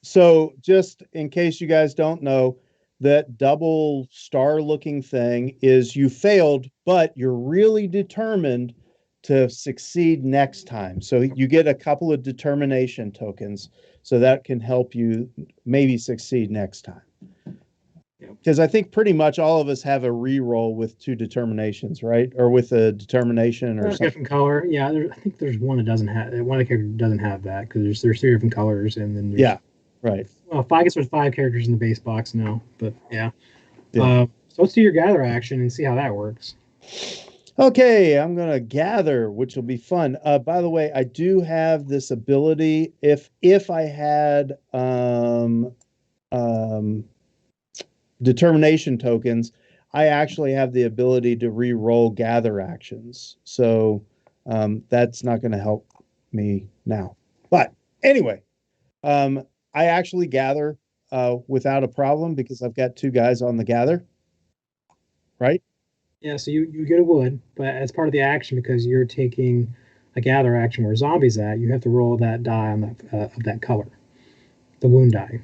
S3: So just in case you guys don't know, that double star looking thing is you failed, but you're really determined to succeed next time. So you get a couple of determination tokens, so that can help you maybe succeed next time. Because I think pretty much all of us have a re-roll with 2 determinations, right? Or with a determination or something.
S2: Different color. Yeah, I think there's one that doesn't have one of the characters doesn't have that because there's 3 different colors, and then
S3: yeah, right.
S2: Well, I guess there's 5 characters in the base box now, but yeah.
S3: Yeah.
S2: So let's do your gather action and see how that works.
S3: Okay, I'm gonna gather, which will be fun. By the way, I do have this ability. If I had determination tokens, I actually have the ability to re-roll gather actions. So that's not going to help me now. But anyway, I actually gather without a problem because I've got 2 guys on the gather. Right?
S2: Yeah, so you get a wood, but as part of the action, because you're taking a gather action where zombies at, you have to roll that die on that of that color, the wound die.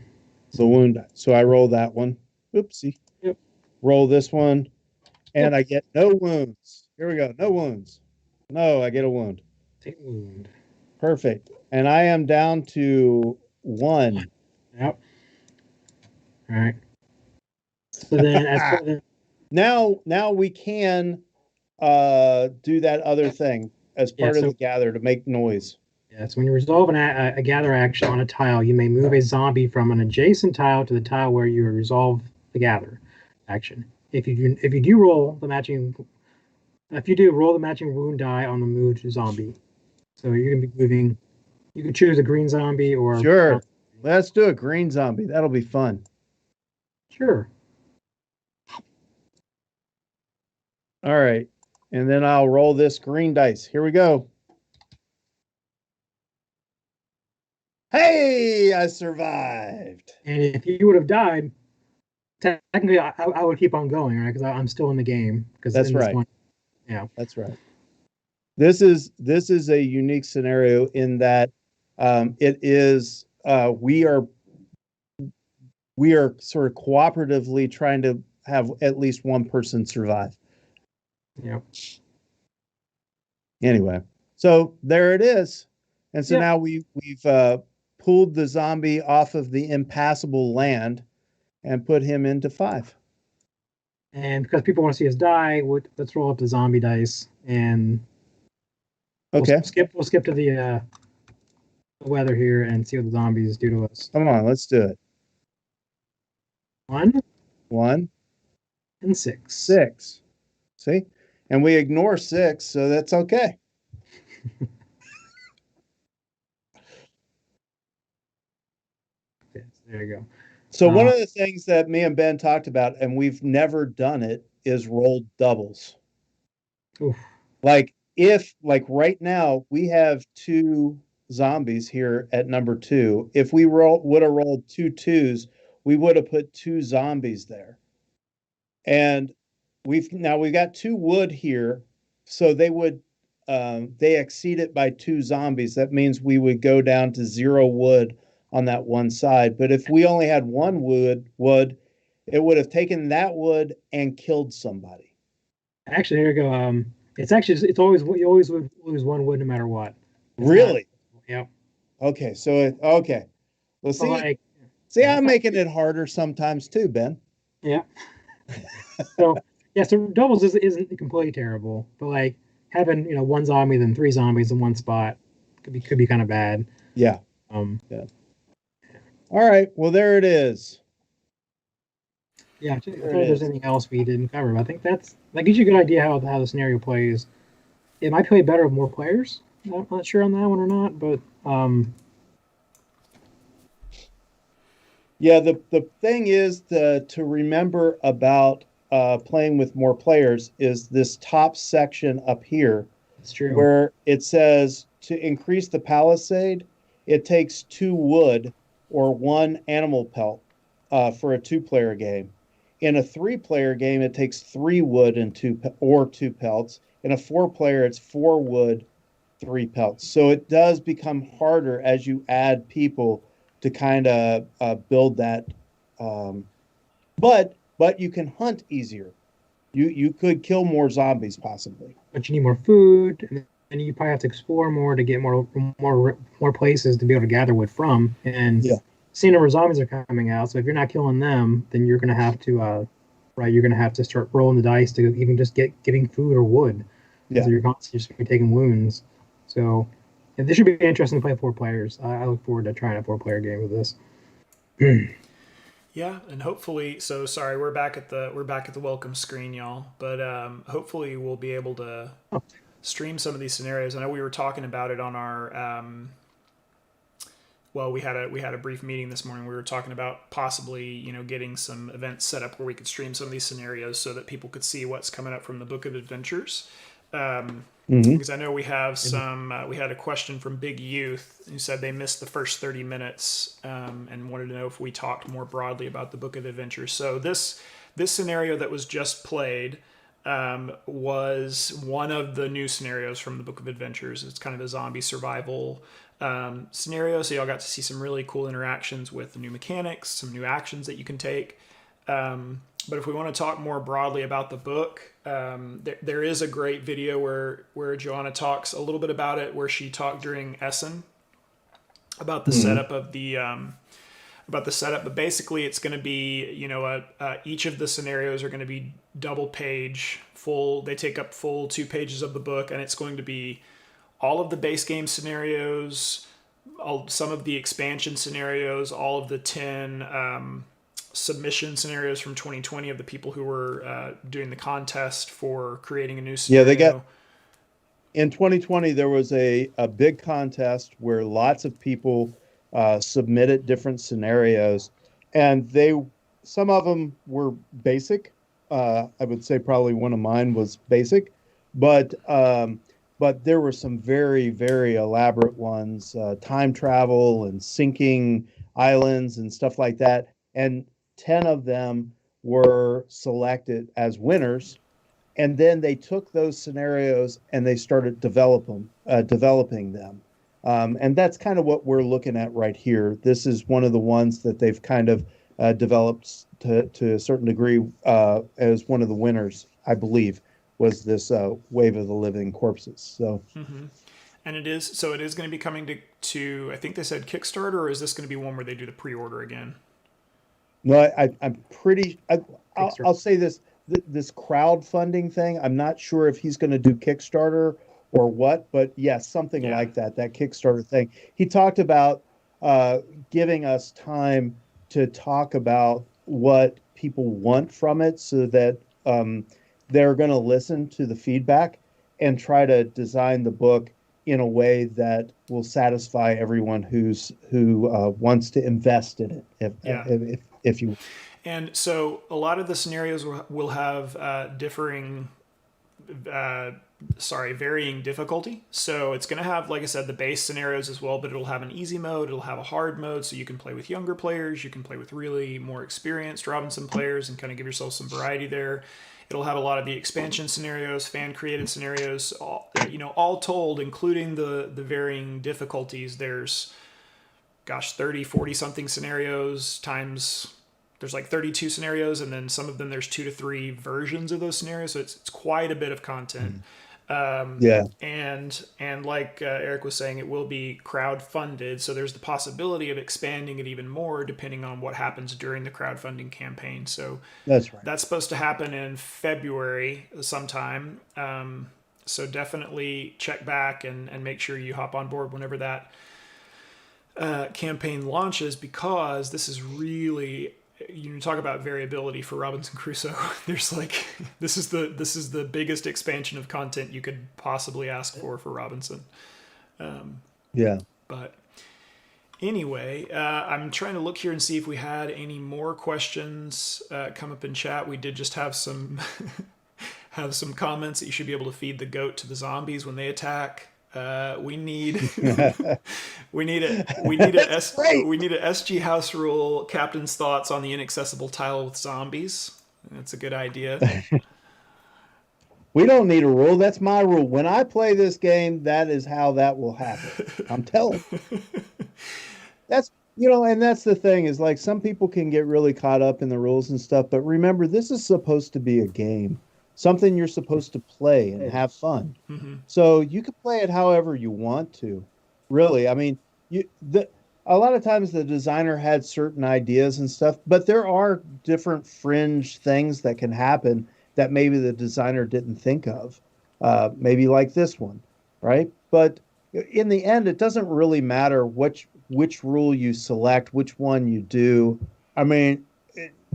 S3: The wound die. So I roll that one. Oopsie.
S2: Yep.
S3: Roll this one, and I get no wounds. Here we go. No wounds. No, I get a wound.
S2: 8 wound.
S3: Perfect. And I am down to 1.
S2: Yep. All right. So then, as for the
S3: Now we can do that other thing as
S2: yeah,
S3: part of
S2: so
S3: the gather to make noise.
S2: yeah, so when you resolve a gather action on a tile, you may move a zombie from an adjacent tile to the tile where you resolve the gather action. If you do roll the matching, if you do roll the matching wound die on the moved zombie, so you're gonna be moving. You can choose a green zombie or
S3: Sure. Let's do a green zombie. That'll be fun.
S2: sure.
S3: All right. And then I'll roll this green dice. Here we go. Hey, I survived.
S2: And if you would have died, technically I would keep on going, right? Because I'm still in the game. Because
S3: That's
S2: in this
S3: right.
S2: one, yeah,
S3: That's right. This is a unique scenario in that it is we are sort of cooperatively trying to have at least one person survive.
S2: yeah,
S3: Anyway, so there it is. And so
S2: Yep.
S3: now we've pulled the zombie off of the impassable land and put him into 5.
S2: And because people want to see us die, let's roll up the zombie dice and
S3: Okay.
S2: We'll skip to the weather here and see what the zombies do to us.
S3: Come on, let's do it.
S2: 1
S3: 1,
S2: and 6.
S3: 6. See? And we ignore 6, so that's okay.
S2: Okay, so there you go.
S3: So one of the things that me and Ben talked about, and we've never done it, is rolled doubles.
S2: Oof.
S3: Like right now we have 2 zombies here at number 2. If we would have rolled 2 2s, we would have put 2 zombies there. And we've got 2 wood here, so they exceed it by 2 zombies. That means we would go down to 0 wood on that one side. But if we only had 1 wood, it would have taken that wood and killed somebody.
S2: Actually, here you go. It's always you always would lose 1 wood no matter what. It's
S3: Really?
S2: Yep.
S3: Okay, so okay. Well, see, I'm making it harder sometimes too, Ben.
S2: Yeah. So yeah, so doubles isn't completely terrible, but like having 1 zombie then 3 zombies in one spot could be kind of bad.
S3: Yeah.
S2: Yeah.
S3: All right. Well, there it is.
S2: Yeah, I don't know if there's anything else we didn't cover, but I think that gives you a good idea how the scenario plays. It might play better with more players. I'm not sure on that one or not, but
S3: yeah, the thing is to remember about playing with more players is this top section up here.
S2: it's true.
S3: Where it says to increase the palisade, it takes 2 wood or 1 animal pelt for a 2-player game. In a 3-player game, it takes 3 wood and 2 pelts. In a 4-player, it's 4 wood, 3 pelts. So it does become harder as you add people to kind of build that. But you can hunt easier. You could kill more zombies possibly.
S2: But you need more food, and you probably have to explore more to get more places to be able to gather wood from. And seeing number of zombies are coming out, so if you're not killing them, then you're going to have to, you're going to have to start rolling the dice to even just getting food or wood.
S3: Yeah,
S2: so you're constantly just taking wounds. So this should be interesting to play 4 players. I look forward to trying a 4-player game with this.
S1: Yeah, and hopefully, so sorry, we're back at the welcome screen, y'all. But hopefully, we'll be able to stream some of these scenarios. I know we were talking about it on our. Well, we had a brief meeting this morning. We were talking about possibly getting some events set up where we could stream some of these scenarios so that people could see what's coming up from the Book of Adventures. Because I know we have we had a question from Big Youth who said they missed the first 30 minutes and wanted to know if we talked more broadly about the Book of Adventures. So this scenario that was just played was one of the new scenarios from the Book of Adventures. It's kind of a zombie survival scenario. So y'all got to see some really cool interactions with the new mechanics, some new actions that you can take. But if we want to talk more broadly about the book, there is a great video where Joanna talks a little bit about it, where she talked during Essen about the setup of the but basically it's going to be, each of the scenarios are going to be double page full. They take up full 2 pages of the book, and it's going to be all of the base game scenarios, some of the expansion scenarios, all of the 10 submission scenarios from 2020 of the people who were doing the contest for creating a new scenario.
S3: Yeah, they got in 2020 there was a big contest where lots of people submitted different scenarios, and some of them were basic. I would say probably one of mine was basic, but there were some very, very elaborate ones, time travel and sinking islands and stuff like that. And 10 of them were selected as winners. And then they took those scenarios and they started developing them. And that's kind of what we're looking at right here. This is one of the ones that they've kind of developed to a certain degree as one of the winners, I believe, was this Wave of the Living Corpses. So,
S1: and it is going to be coming to I think they said Kickstarter, or is this going to be one where they do the pre-order again?
S3: No, I'm pretty. I'll say this crowdfunding thing. I'm not sure if he's going to do Kickstarter or what, but yes, something like that Kickstarter thing. He talked about giving us time to talk about what people want from it, so that they're going to listen to the feedback and try to design the book in a way that will satisfy everyone who wants to invest in it. If you.
S1: And so a lot of the scenarios will have varying difficulty. So it's going to have, like I said, the base scenarios as well, but it'll have an easy mode. It'll have a hard mode, so you can play with younger players. You can play with really more experienced Robinson players and kind of give yourself some variety there. It'll have a lot of the expansion scenarios, fan-created scenarios, all told, including the varying difficulties. There's, 30, 40-something scenarios times... There's like 32 scenarios, and then some of them there's 2 to 3 versions of those scenarios. So it's quite a bit of content. And like Eric was saying, it will be crowd-funded. So there's the possibility of expanding it even more depending on what happens during the crowdfunding campaign. So
S3: that's right.
S1: That's supposed to happen in February sometime. So definitely check back and make sure you hop on board whenever that campaign launches, because this is really... You talk about variability for Robinson Crusoe. There's this is the biggest expansion of content you could possibly ask for Robinson. But anyway, I'm trying to look here and see if we had any more questions come up in chat. We did just have some comments that you should be able to feed the goat to the zombies when they attack. We need a SG house rule. Captain's thoughts on the inaccessible tile with zombies. That's a good idea.
S3: We don't need a rule. That's my rule. When I play this game, that is how that will happen. I'm telling you. That's and that's the thing, is like some people can get really caught up in the rules and stuff, but remember, this is supposed to be a game. Something you're supposed to play and have fun. Mm-hmm. So you can play it however you want to. Really, I mean, a lot of times the designer had certain ideas and stuff, but there are different fringe things that can happen that maybe the designer didn't think of. Maybe like this one, right? But in the end, it doesn't really matter which rule you select, which one you do. I mean,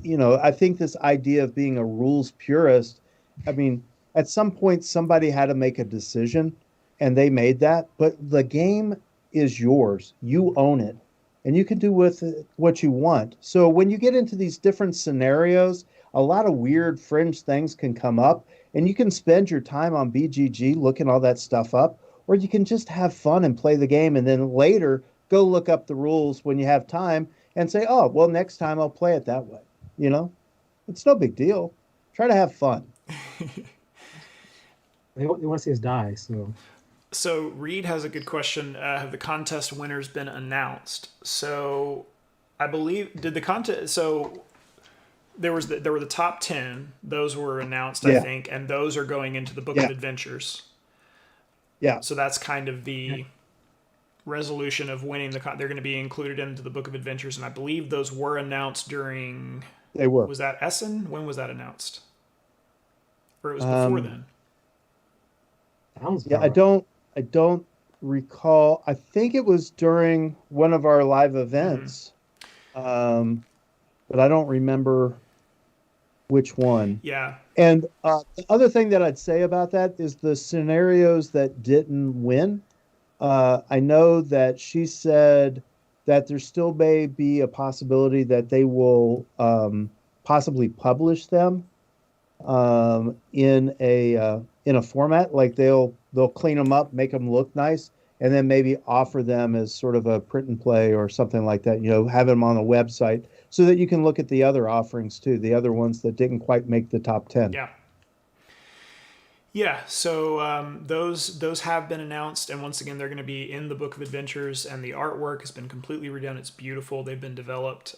S3: I think this idea of being a rules purist, I mean, at some point, somebody had to make a decision, and they made that. But the game is yours. You own it, and you can do with it what you want. So when you get into these different scenarios, a lot of weird fringe things can come up, and you can spend your time on BGG looking all that stuff up, or you can just have fun and play the game, and then later go look up the rules when you have time and say, oh, well, next time I'll play it that way. It's no big deal. Try to have fun.
S2: They want to see us die.
S1: So Reed has a good question. Have the contest winners been announced? So I believe, did the contest... So there were the top 10. Those were announced, I
S3: Yeah.
S1: think, and those are going into the Book
S3: Yeah.
S1: of Adventures.
S3: Yeah.
S1: So that's kind of the resolution of winning they're going to be included into the Book of Adventures, and I believe those were announced during.
S3: They were.
S1: Was that Essen? When was that announced? Or it was before then?
S2: Sounds
S3: Yeah,
S2: about
S3: I don't recall. I think it was during one of our live events. But I don't remember which one.
S1: Yeah.
S3: And the other thing that I'd say about that is the scenarios that didn't win. I know that she said that there still may be a possibility that they will possibly publish them in a format, like they'll clean them up, make them look nice, and then maybe offer them as sort of a print and play or something like that. Have them on a website so that you can look at the other offerings too, the other ones that didn't quite make the top 10.
S1: Yeah. Yeah, so those have been announced, and once again, they're going to be in the Book of Adventures, and the artwork has been completely redone. It's beautiful. They've been developed.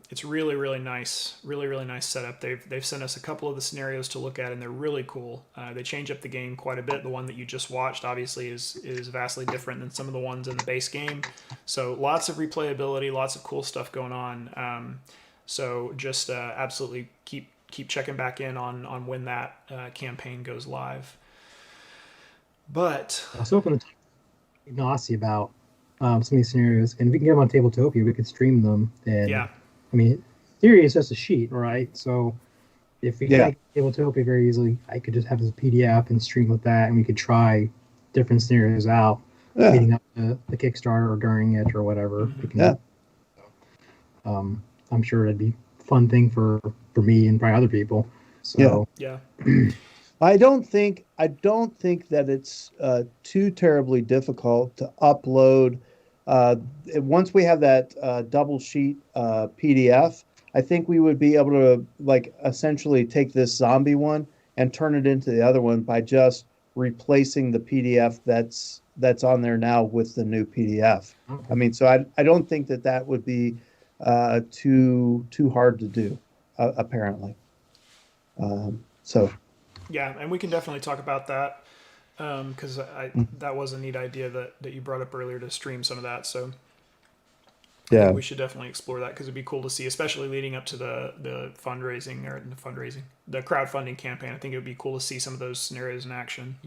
S1: It's really, really nice. Really, really nice setup. They've sent us a couple of the scenarios to look at, and they're really cool. They change up the game quite a bit. The one that you just watched, obviously, is vastly different than some of the ones in the base game. So lots of replayability, lots of cool stuff going on. So just absolutely keep checking back in on when that campaign goes live. But
S2: I was hoping to talk to Ignacy about some of these scenarios, and if we can get them on Tabletopia, we could stream them. And
S1: yeah,
S2: I mean, theory is just a sheet, right? So if we can get Tabletopia very easily, I could just have this PDF and stream with that, and we could try different scenarios out leading up to the Kickstarter or during it or whatever. I'm sure it'd be a fun thing for me and probably other people. So
S1: yeah.
S3: I don't think that it's too terribly difficult to upload. Once we have that double sheet PDF, I think we would be able to essentially take this zombie one and turn it into the other one by just replacing the PDF that's on there now with the new PDF.
S2: Okay.
S3: I mean, so I don't think that would be too hard to do, apparently. So.
S1: Yeah, and we can definitely talk about that because that was a neat idea that you brought up earlier to stream some of that. So I think we should definitely explore that because it'd be cool to see, especially leading up to the the crowdfunding campaign. I think it would be cool to see some of those scenarios in action.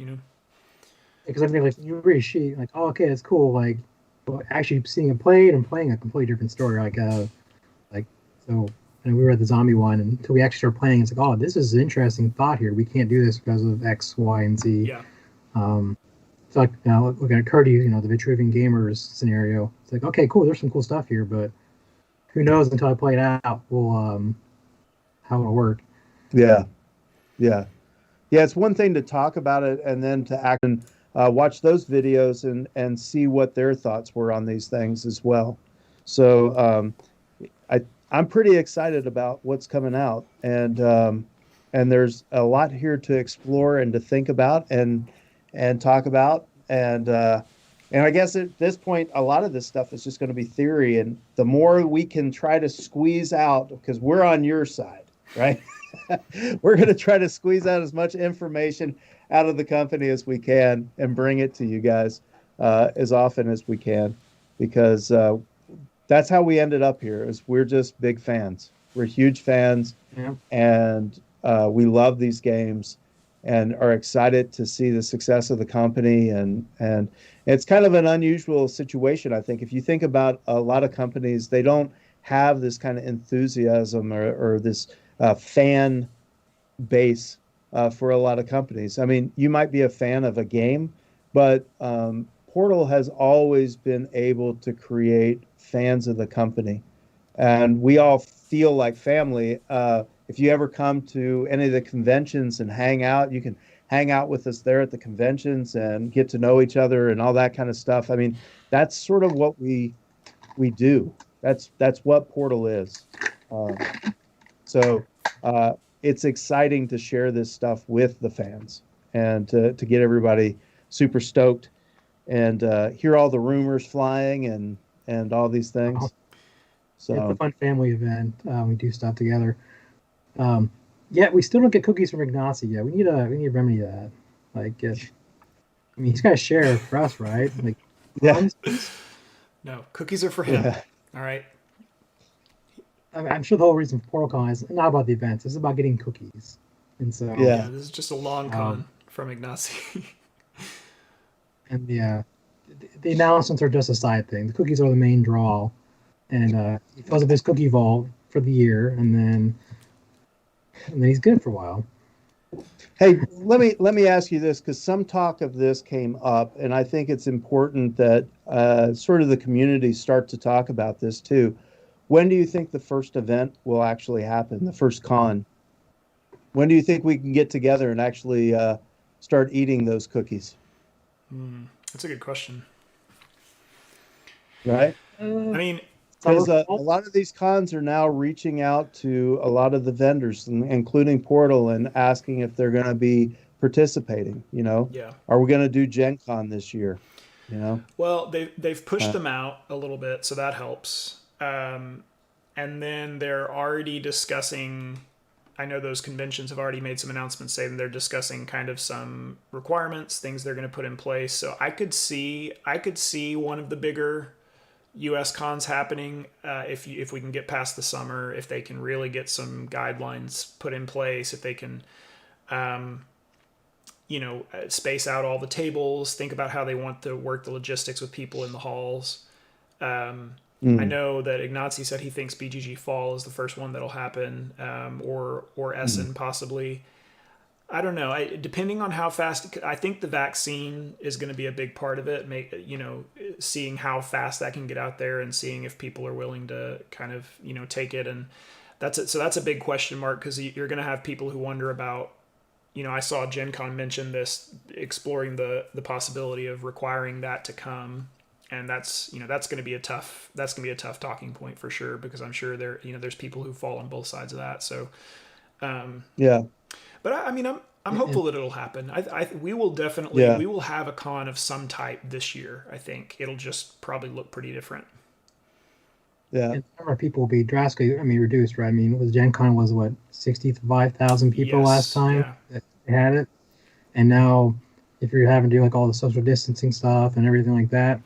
S2: Because I think you read a sheet oh, okay, it's cool. But actually seeing it played and playing a completely different story. So. And we read the zombie one, and until we actually start playing, it's oh, this is an interesting thought here. We can't do this because of X, Y, and Z.
S1: Yeah.
S2: So now we're going to occur to you, the Vitruvian Gamers scenario. It's okay, cool. There's some cool stuff here, but who knows until I play it out? How it'll work.
S3: Yeah. It's one thing to talk about it and then to act and watch those videos and see what their thoughts were on these things as well. So I'm pretty excited about what's coming out, and there's a lot here to explore and to think about and talk about, and I guess at this point, a lot of this stuff is just going to be theory, and the more we can try to squeeze out, because we're on your side, right? We're going to try to squeeze out as much information out of the company as we can and bring it to you guys as often as we can, because that's how we ended up here. Is we're just big fans. We're huge fans, and we love these games, and are excited to see the success of the company. And it's kind of an unusual situation, I think. If you think about a lot of companies, they don't have this kind of enthusiasm or this fan base for a lot of companies. I mean, you might be a fan of a game, but Portal has always been able to create fans of the company, and we all feel like family. If you ever come to any of the conventions and hang out, you can hang out with us there at the conventions and get to know each other and all that kind of stuff. I mean, that's sort of what we do. That's what Portal is. So it's exciting to share this stuff with the fans and to get everybody super stoked and hear all the rumors flying and all these things. So
S2: it's a fun family event. We do stuff together. Yeah, we still don't get cookies from Ignacy yet. We need to remedy that. Like, I mean, he's got to share for us, right? Like,
S3: Yeah.
S2: cons.
S1: No, cookies are for him.
S3: Yeah.
S1: All right.
S2: I mean, I'm sure the whole reason for PortalCon is not about the events; it's about getting cookies. And so,
S1: Yeah,
S3: Yeah.
S1: this is just a long con
S2: um,
S1: from Ignacy.
S2: and the announcements are just a side thing. The cookies are the main draw, and he fills up his cookie vault for the year, and then he's good for a while.
S3: Hey, let me ask you this, because some talk of this came up, and I think it's important that sort of the community start to talk about this too. When do you think the first event will actually happen? The first con? When do you think we can get together and actually start eating those cookies?
S1: That's a good question.
S3: Right?
S2: Uh,
S1: I mean,
S2: Summer
S3: Because a
S2: fall.
S3: lot of these cons are now reaching out to a lot of the vendors, including Portal, and asking if they're going to be participating.
S1: yeah.
S3: Are we going to do Gen Con this year? You know,
S1: Well, they've pushed
S3: uh,
S1: them out a little bit, so that helps. And then they're already discussing. I know those conventions have already made some announcements saying they're discussing kind of some requirements, things they're going to put in place. So I could see one of the bigger U.S. cons happening if we can get past the summer, if they can really get some guidelines put in place, if they can, um, space out all the tables, think about how they want to work the logistics with people in the halls. Um, I
S3: mm,
S1: know that Ignacy said he thinks BGG Fall is the first one that'll happen, or
S3: mm,
S1: Essen possibly. I don't know. Depending on how fast, I think the vaccine is going to be a big part of it. Seeing how fast that can get out there and seeing if people are willing to kind of take it, and that's it. So that's a big question mark because you're going to have people who wonder about. I saw Gen Con mention this, exploring the possibility of requiring that to come, and that's going to be a tough talking point for sure because I'm sure there's people who fall on both sides of that. So. Um,
S3: yeah,
S1: but I mean, I'm
S2: And
S1: hopeful that it'll happen. We will definitely
S3: yeah,
S1: we will have a con of some type this year. I think it'll just probably look pretty different.
S3: yeah,
S2: and the number of people will be drastically, I mean, reduced, right? I mean, was Gen Con was what 65,000 people last
S1: Yes,
S2: time
S1: yeah,
S2: that they had it, and now if you're having to do like all the social distancing stuff and everything like that,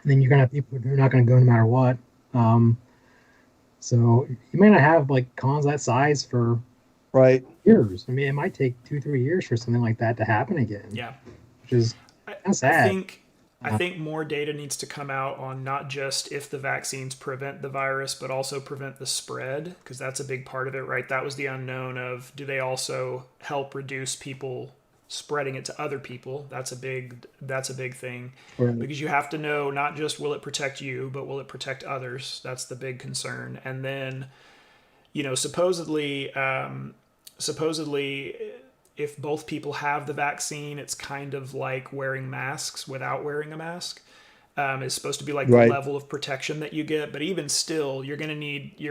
S2: then you're gonna have people who are not gonna go no matter what. Um, so you may not have like cons that size for
S3: right.
S2: years. I mean, it might take 2, 3 years for something like that to happen again,
S1: yeah.
S2: which is
S1: I,
S2: kind of
S1: I
S2: sad.
S1: think I
S2: Uh,
S1: think more data needs to come out on not just if the vaccines prevent the virus, but also prevent the spread, because that's a big part of it, right? That was the unknown of, do they also help reduce people spreading it to other people? That's a big thing,
S3: Right.
S1: because you have to know not just will it protect you, but will it protect others? That's the big concern. And then, supposedly, if both people have the vaccine, it's kind of like wearing masks without wearing a mask. Is supposed to be like the
S3: Right.
S1: level of protection that you get, but even still, you're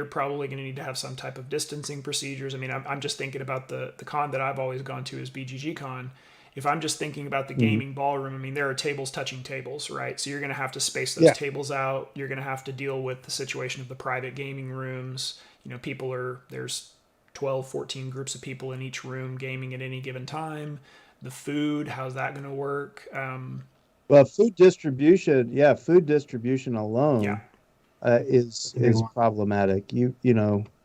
S1: probably going to need to have some type of distancing procedures. I mean, I'm just thinking about the con that I've always gone to is BGG Con. If I'm just thinking about the
S3: Mhm.
S1: gaming ballroom, I mean, there are tables touching tables, right? So you're going to have to space those
S3: Yeah.
S1: tables out. You're going to have to deal with the situation of the private gaming rooms. There's 12, 14 groups of people in each room gaming at any given time. The food, how's that going to work?
S3: Well, food distribution
S1: Yeah.
S3: alone is
S2: that's a big one.
S3: problematic.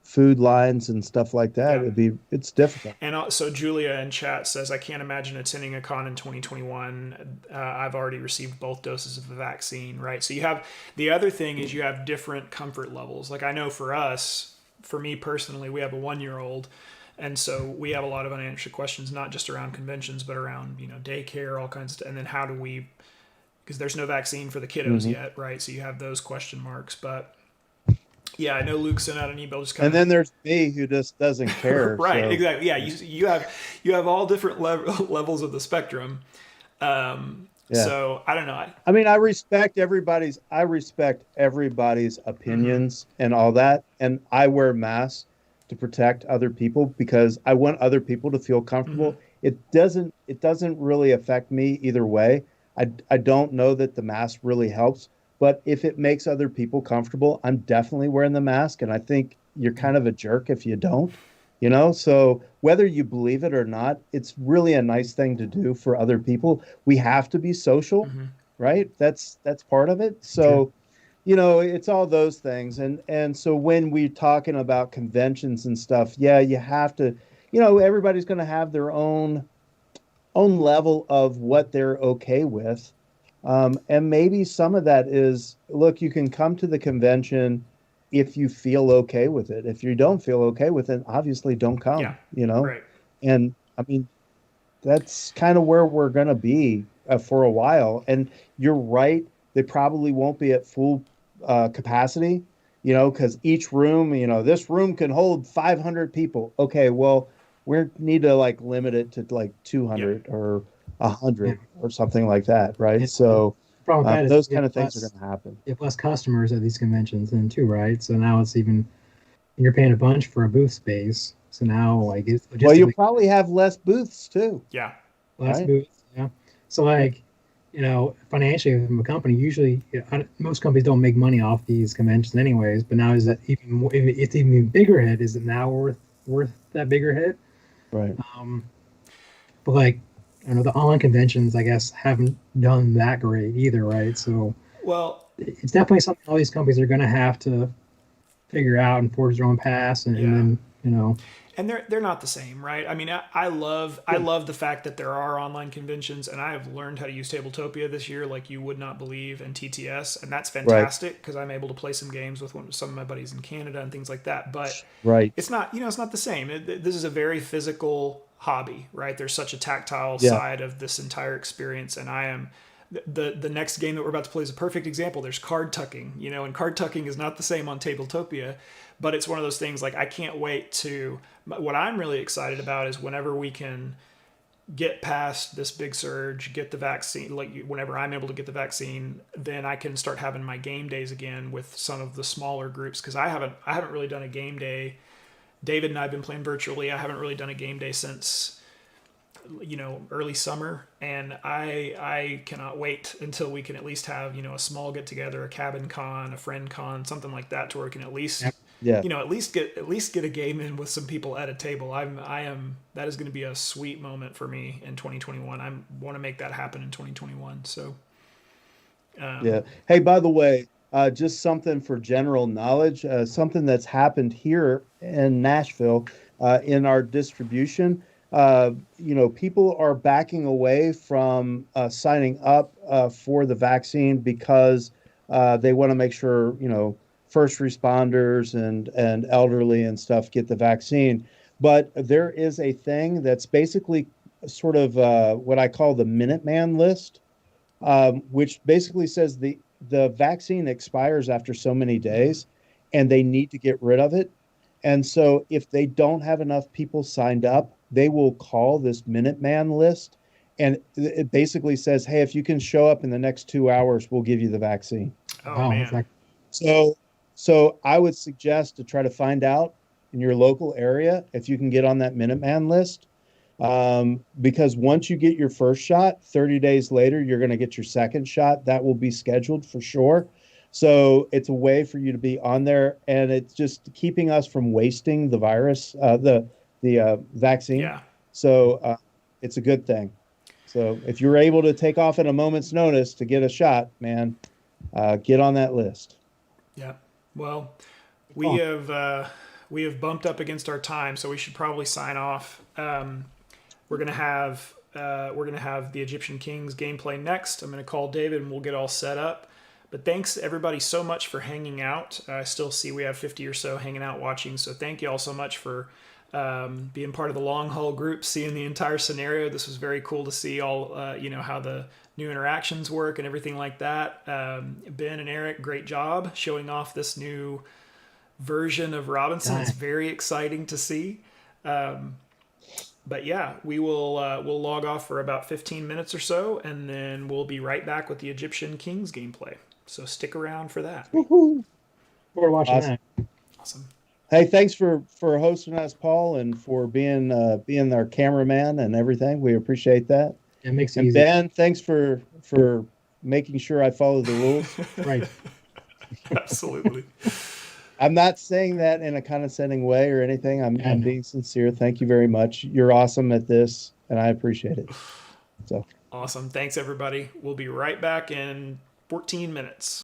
S3: Food lines and stuff like that.
S1: Yeah.
S3: It's difficult.
S1: And so Julia in chat says, I can't imagine attending a con in 2021. I've already received both doses of the vaccine, right? So the other thing is you have different comfort levels. Like I know for me personally, we have a 1 year old. And so we have a lot of unanswered questions, not just around conventions, but around, daycare, all kinds of stuff. And then how do we, because there's no vaccine for the kiddos
S3: Hmm.
S1: yet, right? So you have those question marks. But yeah, I know Luke sent out an email just kind
S3: And
S1: of
S3: then there's me who just doesn't care.
S1: right,
S3: So
S1: exactly. Yeah, you have all different levels of the spectrum.
S3: yeah.
S1: So I don't know.
S3: I mean, I respect everybody's
S1: Mm-hmm,
S3: opinions and all that, and I wear masks to protect other people because I want other people to feel
S1: mm-hmm,
S3: comfortable. It doesn't really affect me either way. I don't know that the mask really helps, but if it makes other people comfortable, I'm definitely wearing the mask, and I think you're kind of a jerk if you don't. You know, so whether you believe it or not, it's really a nice thing to do for other people. We have to be social,
S1: Hmm.
S3: right? That's part of it.
S2: Sure.
S3: So, you know, it's all those things. And so when we're talking about conventions and stuff, yeah, you have to, you know, everybody's going to have their own level of what they're okay with. And maybe some of that is, look, you can come to the convention if you feel okay with it. If you don't feel okay with it, obviously don't
S1: Yeah.
S3: come, you know?
S1: Right.
S3: And I mean, that's kind of where we're going to be for a while. And you're right, they probably won't be at full capacity, you know, because each room, you know, this room can hold 500 people. Okay, well, we need to like limit it to like
S1: Yeah.
S3: 200 or
S2: Yeah.
S3: 100 or something like that, right?
S2: And
S3: So
S2: the problem with that is
S3: those
S2: you
S3: kind
S2: have
S3: of things are going to happen.
S2: less customers at these conventions then too, right? So now it's even you're paying a bunch for a booth space. So now like it's
S3: Well, you'll
S2: logistically
S3: probably have less booths too,
S1: Yeah.
S2: less
S3: right?
S2: booths. Yeah. So like financially from a company, usually most companies don't make money off these conventions anyways. But now is it even more? If it's even bigger hit, is it now worth that bigger hit?
S3: Right.
S2: Um, but like I know the online conventions, I guess, haven't done that great either, right? So
S1: Well,
S2: it's definitely something all these companies are going to have to figure out and forge their own paths, and
S1: yeah.
S2: then
S1: And they're not the same, right? I mean, I love the fact that there are online conventions, and I have learned how to use Tabletopia this year like you would not believe, and TTS, and that's
S3: Right.
S1: fantastic because I'm able to play some games with some of my buddies in Canada and things like that. But
S3: Right.
S1: it's not, it's not the same. This is a very physical hobby, right? There's such a tactile
S3: Yeah.
S1: side of this entire experience, and I am the next game that we're about to play is a perfect example. There's card tucking, and card tucking is not the same on Tabletopia, but it's one of those things like I can't wait to. What I'm really excited about is whenever we can get past this big surge, get the vaccine, like whenever I'm able to get the vaccine, then I can start having my game days again with some of the smaller groups because I haven't really done a game day. David and I have been playing virtually. I haven't really done a game day since early summer, and I cannot wait until we can at least have a small get together, a cabin con, a friend con, something like that, to where we can at least
S2: yep.
S3: Yeah.
S1: at least get a game in with some people at a table. That is going to be a sweet moment for me in 2021. I want to make that happen in 2021. So
S3: Yeah. Hey, by the way, just something for general knowledge, something that's happened here in Nashville in our distribution. People are backing away from signing up for the vaccine because they want to make sure, first responders and elderly and stuff get the vaccine. But there is a thing that's basically sort of what I call the Minuteman list, which basically says the vaccine expires after so many days and they need to get rid of it. And so if they don't have enough people signed up, they will call this Minuteman list. And it basically says, hey, if you can show up in the next 2 hours, we'll give you the vaccine.
S1: oh
S2: Wow, it's
S1: man,
S2: like
S3: So, so I would suggest to try to find out in your local area if you can get on that Minuteman list. Because once you get your first shot, 30 days later, you're going to get your second shot. That will be scheduled for sure. So it's a way for you to be on there, and it's just keeping us from wasting the virus, the vaccine.
S1: yeah,
S3: So it's a good thing. So if you're able to take off at a moment's notice to get a shot, man, get on that list.
S1: yeah. Well, we
S2: oh,
S1: have bumped up against our time, so we should probably sign off. We're gonna have the Egyptian Kings gameplay next. I'm gonna call David and we'll get all set up. But thanks everybody so much for hanging out. I still see we have 50 or so hanging out watching. So thank you all so much for being part of the long haul group, seeing the entire scenario. This was very cool to see all how the new interactions work and everything like that. Ben and Eric, great job showing off this new version of Robinson. It's very exciting to see. But yeah, we'll log off for about 15 minutes or so, and then we'll be right back with the Egyptian Kings gameplay. So stick around for that.
S3: Woohoo!
S2: we're watching
S3: Awesome.
S2: that.
S1: Awesome.
S3: Hey, thanks for hosting us, Paul, and for being our cameraman and everything. We appreciate that.
S2: It makes it
S3: And
S2: easy,
S3: Ben, thanks for making sure I follow the rules.
S2: right?
S1: Absolutely.
S3: I'm not saying that in a condescending way or anything. I'm
S2: Yeah.
S3: being sincere. Thank you very much. You're awesome at this, and I appreciate it. So.
S1: Awesome. Thanks, everybody. We'll be right back in 14 minutes.